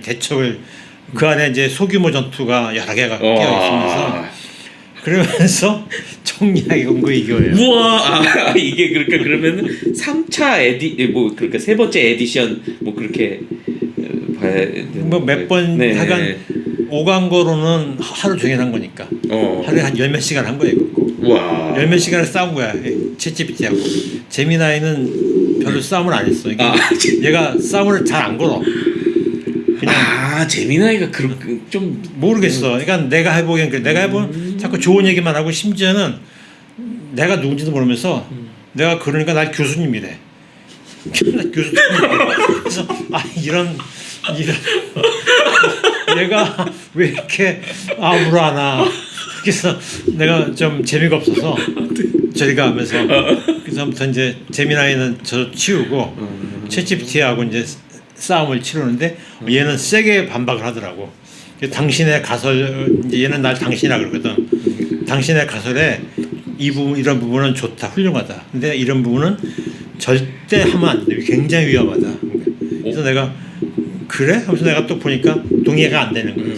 대첩을 그 안에 이제 소규모 전투가 여러 개가 끼어 있으면서 그러면서 정리하게 온 거 이거예요. 우와, 이게 그러니까 그러면은 3차 뭐 그러니까 세 번째 에디션 뭐 그렇게 봐야 되는 뭐 몇 번 네. 하간 오간 거로는 하루 종일 한 거니까 하루에 한 10몇 시간 한 거예요. 와. 10몇 시간을 싸운 거야. 챗GPT하고. 제미나이는 별로 싸움을 안 했어. 얘가 싸움을 잘 안 걸어. 그냥 제미나이가 좀 모르겠어. 그러니까 내가 해보기엔 자꾸 좋은 얘기만 하고 심지어는 내가 누군지도 모르면서 내가 그러니까 날 교수님이래. 나 교수님이래. 그래서 이런 얘가 왜 이렇게 아무러하나. 그래서 내가 좀 재미가 없어서 저리가 하면서 그래서부터 이제 제미나이는 저 치우고 챗GPT하고 이제 싸움을 치르는데 얘는 세게 반박을 하더라고. 당신의 가설 이제 얘는 날 당신이라 그러거든. 당신의 가설에 이 부분 이런 부분은 좋다 훌륭하다. 근데 이런 부분은 절대 하면 안 돼. 굉장히 위험하다. 그래서 내가 그래? 하면서 내가 또 보니까 동의가 안 되는 거예요.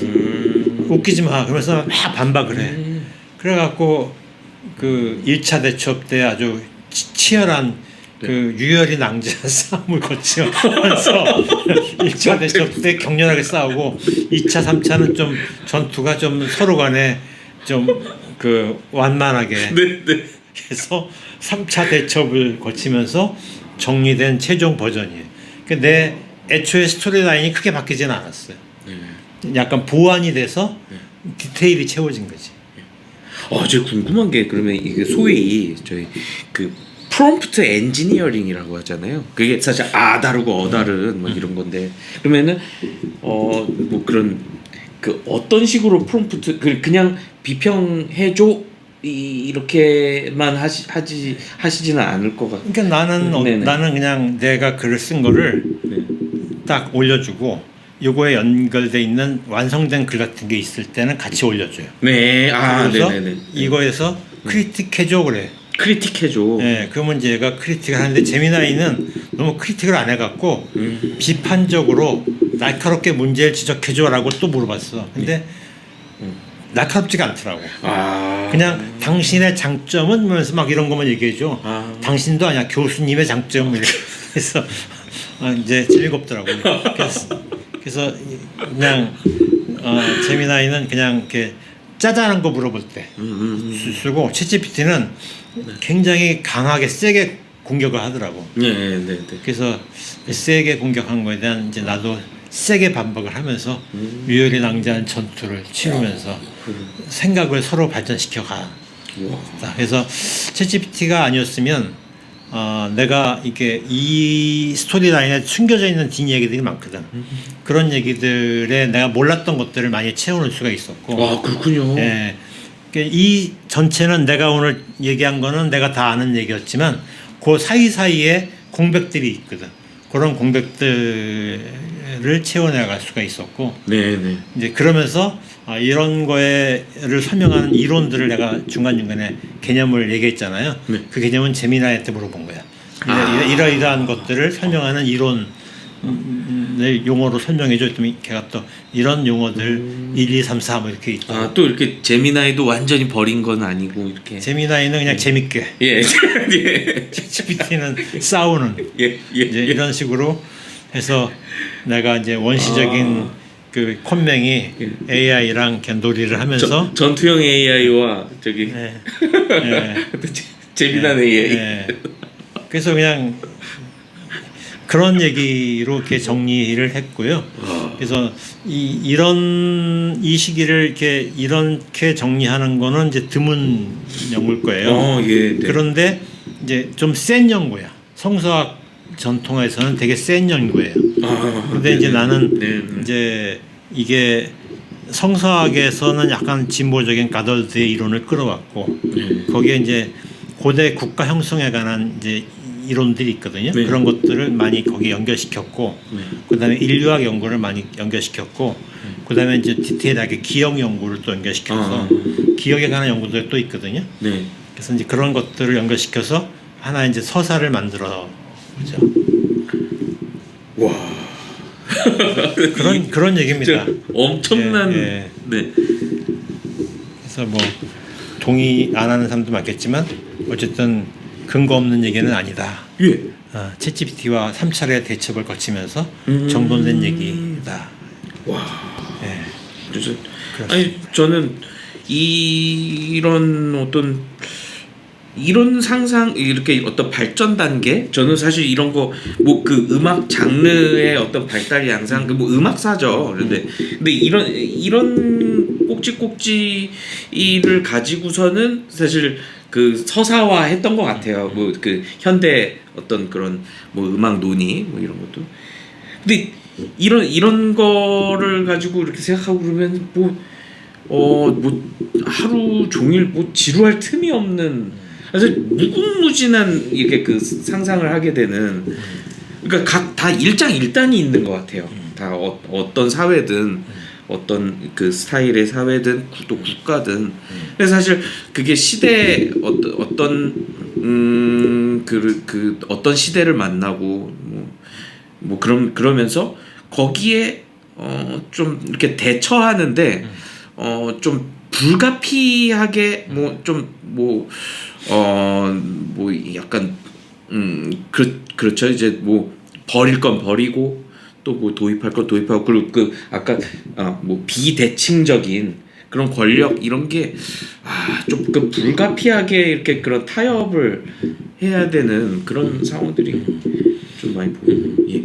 웃기지 마. 그러면서 막 반박을 해. 그래갖고 그 1차 대첩 때 아주 치열한 그 유혈이 낭자한 싸움을 거치면서 1차 대첩 때 격렬하게 싸우고 2차, 3차는 좀 전투가 좀 서로 간에 좀 그 완만하게 해서 3차 대첩을 거치면서 정리된 최종 버전이에요. 그러니까 내 애초에 스토리 라인이 크게 바뀌지는 않았어요. 약간 보완이 돼서 디테일이 채워진 거지. 제가 궁금한 게 그러면 이게 소위 저희 그 프롬프트 엔지니어링이라고 하잖아요. 그게 사실 다르고 다른 뭐 이런 건데 그러면은 뭐 그런 그 어떤 식으로 프롬프트 그냥 비평해줘 이렇게만 하시지는 않을 것 같아요. 그러니까 나는 그냥 내가 글을 쓴 거를 딱 올려주고 요거에 연결돼 있는 완성된 글 같은 게 있을 때는 같이 올려줘요. 그래서 이거에서 크리틱해줘 그래. 크리틱해줘. 네, 그러면 이제 얘가 크리틱을 하는데 제미나이는 너무 크리틱을 안 해갖고 비판적으로 날카롭게 문제를 지적해줘라고 또 물어봤어. 근데 날카롭지가 않더라고. 그냥 당신의 장점은 하면서 막 이런 것만 얘기해줘. 아. 당신도 아니야 교수님의 장점 이렇게 해서 이제 즐겁더라고요. 그래서 그냥 제미나이는 그냥 이렇게 짜잘한 거 물어볼 때 쓰고 챗GPT는 굉장히 강하게 세게 공격을 하더라고. 네. 그래서 세게 공격한 거에 대한 이제 나도 세게 반박을 하면서 유혈이 낭자한 전투를 치르면서 생각을 서로 발전시켜 가. 그래서 챗GPT가 아니었으면 내가 이게 이 스토리라인에 숨겨져 있는 뒷얘기들이 많거든. 그런 얘기들에 내가 몰랐던 것들을 많이 채워놓을 수가 있었고. 아, 그렇군요. 예. 이 전체는 내가 오늘 얘기한 거는 내가 다 아는 얘기였지만 그 사이사이에 공백들이 있거든. 그런 공백들을 채워나갈 수가 있었고. 네. 이제 그러면서 이런 거를 설명하는 이론들을 내가 중간중간에 개념을 얘기했잖아요. 네. 그 개념은 제미나이한테 물어본 거야. 이러이러한 것들을 설명하는 이론을 용어로 설명해 줬더니 걔가 또 이런 용어들 1, 2, 3, 4 뭐 이렇게 있다. 아, 또 이렇게 제미나이도 완전히 버린 건 아니고 이렇게. 제미나이는 그냥 재밌게. 예. GPT는 싸우는. 예. 이제 이런 식으로 해서 내가 이제 원시적인 그 콘맹이 AI랑 이렇게 놀이를 하면서 전투형 AI와 저기 네. 재미난 AI. 네. 그래서 그냥 그런 얘기로 이렇게 정리를 했고요. 그래서 이 시기를 이렇게 정리하는 거는 이제 드문 연구일 거예요. 예. 네. 그런데 이제 좀 센 연구야. 성서학 전통에서는 되게 센 연구예요. 그런데 이제 나는 이제 이게 성서학에서는 약간 진보적인 가덜드의 이론을 끌어왔고 거기에 이제 고대 국가 형성에 관한 이제 이론들이 있거든요. 네. 그런 것들을 많이 거기 연결시켰고, 그다음에 인류학 연구를 많이 연결시켰고, 그다음에 이제 디테일하게 기억 연구를 또 연결시켜서 기억에 관한 연구들이 또 있거든요. 네. 그래서 이제 그런 것들을 연결시켜서 하나 이제 서사를 만들어 보죠. 와. 그런 얘기입니다. 엄청난. 예. 네. 그래서 뭐 동의 안 하는 사람도 많겠지만 어쨌든 근거 없는 얘기는 아니다. 예. 챗GPT와 3차례 대첩을 거치면서 정돈된 얘기다. 와. 예. 그래서 아니 저는 이런 상상 이렇게 어떤 발전 단계 저는 사실 이런 거 뭐 그 음악 장르의 어떤 발달 양상 그 뭐 음악사죠. 근데 이런 꼭지꼭지를 가지고서는 사실 그 서사화했던 것 같아요. 뭐 그 현대 어떤 그런 뭐 음악 논의 뭐 이런 것도. 근데 이런 거를 가지고 이렇게 생각하고 그러면 뭐 하루 종일 뭐 지루할 틈이 없는 사실 무궁무진한 이렇게 그 상상을 하게 되는 그러니까 각 다 일장일단이 있는 것 같아요. 다 어떤 사회든 어떤 그 스타일의 사회든 또 국가든. 그래서 사실 그게 시대 어떤 시대를 만나고 뭐 그러면서 거기에 좀 이렇게 대처하는데 좀 불가피하게 뭐 약간 그렇죠. 이제 뭐 버릴 건 버리고 또 뭐 도입할 건 도입하고 그리고 그 아까 뭐 비대칭적인 그런 권력 이런 게 좀 그 불가피하게 이렇게 그런 타협을 해야 되는 그런 상황들이 좀 많이 보여요. 예.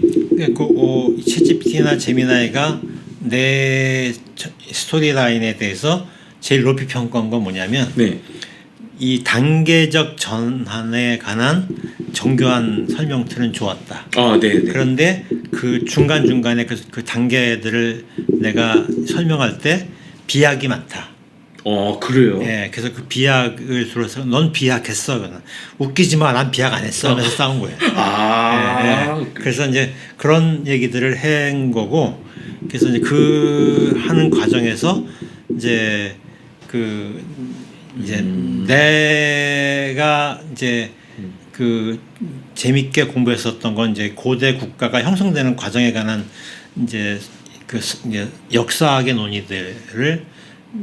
챗GPT나 제미나이가 내 스토리라인에 대해서 제일 높이 평가한 건 뭐냐면 네. 이 단계적 전환에 관한 정교한 설명들은 좋았다. 네. 그런데 그 중간중간에 그 단계들을 내가 설명할 때 비약이 많다. 그래요? 예, 그래서 그 비약을 들어서 넌 비약했어. 그러면 웃기지 마, 난 비약 안 했어. 하면서 싸운 거예요. 예. 그래서 이제 그런 얘기들을 한 거고, 그래서 이제 그 하는 과정에서 이제 내가 이제 그 재밌게 공부했었던 건 이제 고대 국가가 형성되는 과정에 관한 이제 그 역사학의 논의들을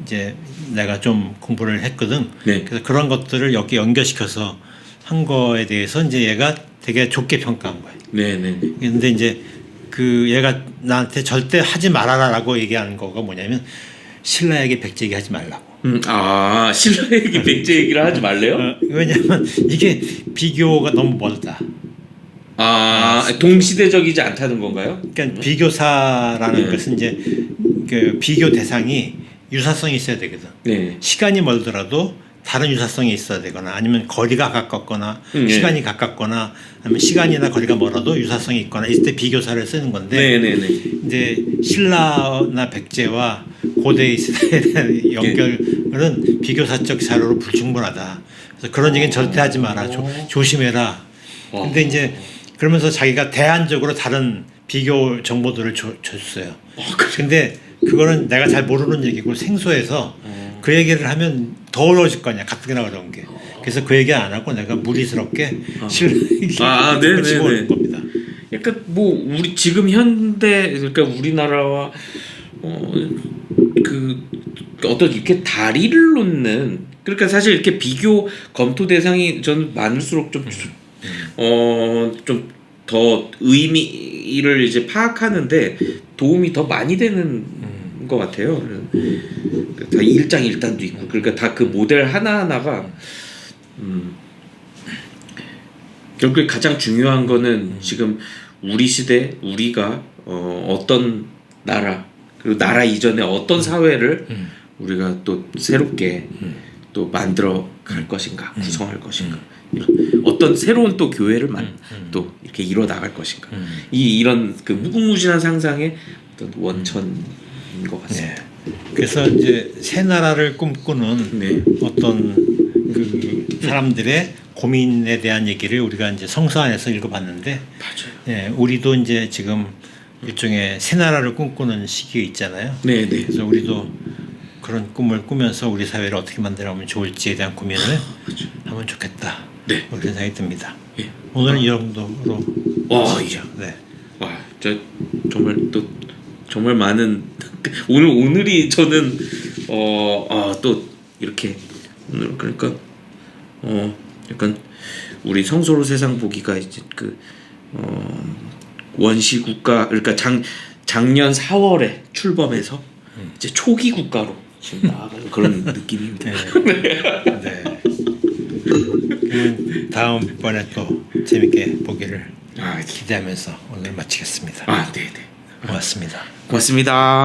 이제 내가 좀 공부를 했거든. 네. 그래서 그런 것들을 여기 연결시켜서 한 거에 대해서 이제 얘가 되게 좋게 평가한 거야. 네네. 근데 이제 그 얘가 나한테 절대 하지 말아라라고 얘기하는 거가 뭐냐면 신라에게 백제기 하지 말라고. 신라 얘기 백제 얘기를 하지 말래요? 왜냐면 이게 비교가 너무 멀다. 동시대적이지 않다는 건가요? 그러니까 비교사라는 네. 것은 이제 그 비교 대상이 유사성이 있어야 되거든. 네. 시간이 멀더라도 다른 유사성이 있어야 되거나 아니면 거리가 가깝거나 시간이 가깝거나 아니면 시간이나 거리가 멀어도 유사성이 있거나 이때 비교사를 쓰는 건데 네네네. 이제 신라나 백제와 고대 시대에 대한 연결은 비교사적 자료로 불충분하다. 그래서 그런 얘기는 절대 하지 마라. 조심해라. 근데 이제 그러면서 자기가 대안적으로 다른 비교 정보들을 줬어요. 근데 그거는 내가 잘 모르는 얘기고 생소해서 그 얘기를 하면 더 어려워질 거 아니야. 가뜩이나 어려운 게. 그래서 그 얘기 안 하고 내가 무리스럽게 신라 얘기를 집어넣은 겁니다. 약간 뭐 우리 지금 현대 그러니까 우리나라와 그 어떤 이렇게 다리를 놓는 그러니까 사실 이렇게 비교 검토 대상이 저는 많을수록 좀 더 의미를 이제 파악하는데 도움이 더 많이 되는 것 같아요. 다 일장일단도 있고 그러니까 다 그 모델 하나하나가 결국에 가장 중요한 거는 지금 우리 시대 우리가 어떤 나라 그리고 나라 이전에 어떤 사회를 우리가 또 새롭게 또 만들어 갈 것인가 구성할 것인가 이런 어떤 새로운 또 교회를 또 이렇게 이뤄 나갈 것인가 이런 그 무궁무진한 상상의 어떤 원천인 것 같습니다. 네. 그래서 이제 새 나라를 꿈꾸는 네. 어떤 그 사람들의 고민에 대한 얘기를 우리가 이제 성서 안에서 읽어봤는데, 맞아요. 예, 우리도 이제 지금 일종의 새 나라를 꿈꾸는 시기에 있잖아요. 네, 네. 그래서 우리도 그런 꿈을 꾸면서 우리 사회를 어떻게 만들어가면 좋을지에 대한 고민을 하면 좋겠다. 네. 그런 생각이 듭니다. 예. 오늘은 이 정도로 예. 네. 와, 저 정말 또 정말 많은 오늘이 저는 또 이렇게 오늘 그러니까 약간 우리 성소로 세상 보기가 이제 그 원시 국가 그러니까 작년 4월에 출범해서 이제 초기 국가로 지금 나아가는 그런 느낌입니다. 네. 그러면 다음번에 또 재밌게 보기를 기대하면서 오늘 마치겠습니다. 네, 네. 고맙습니다. 고맙습니다.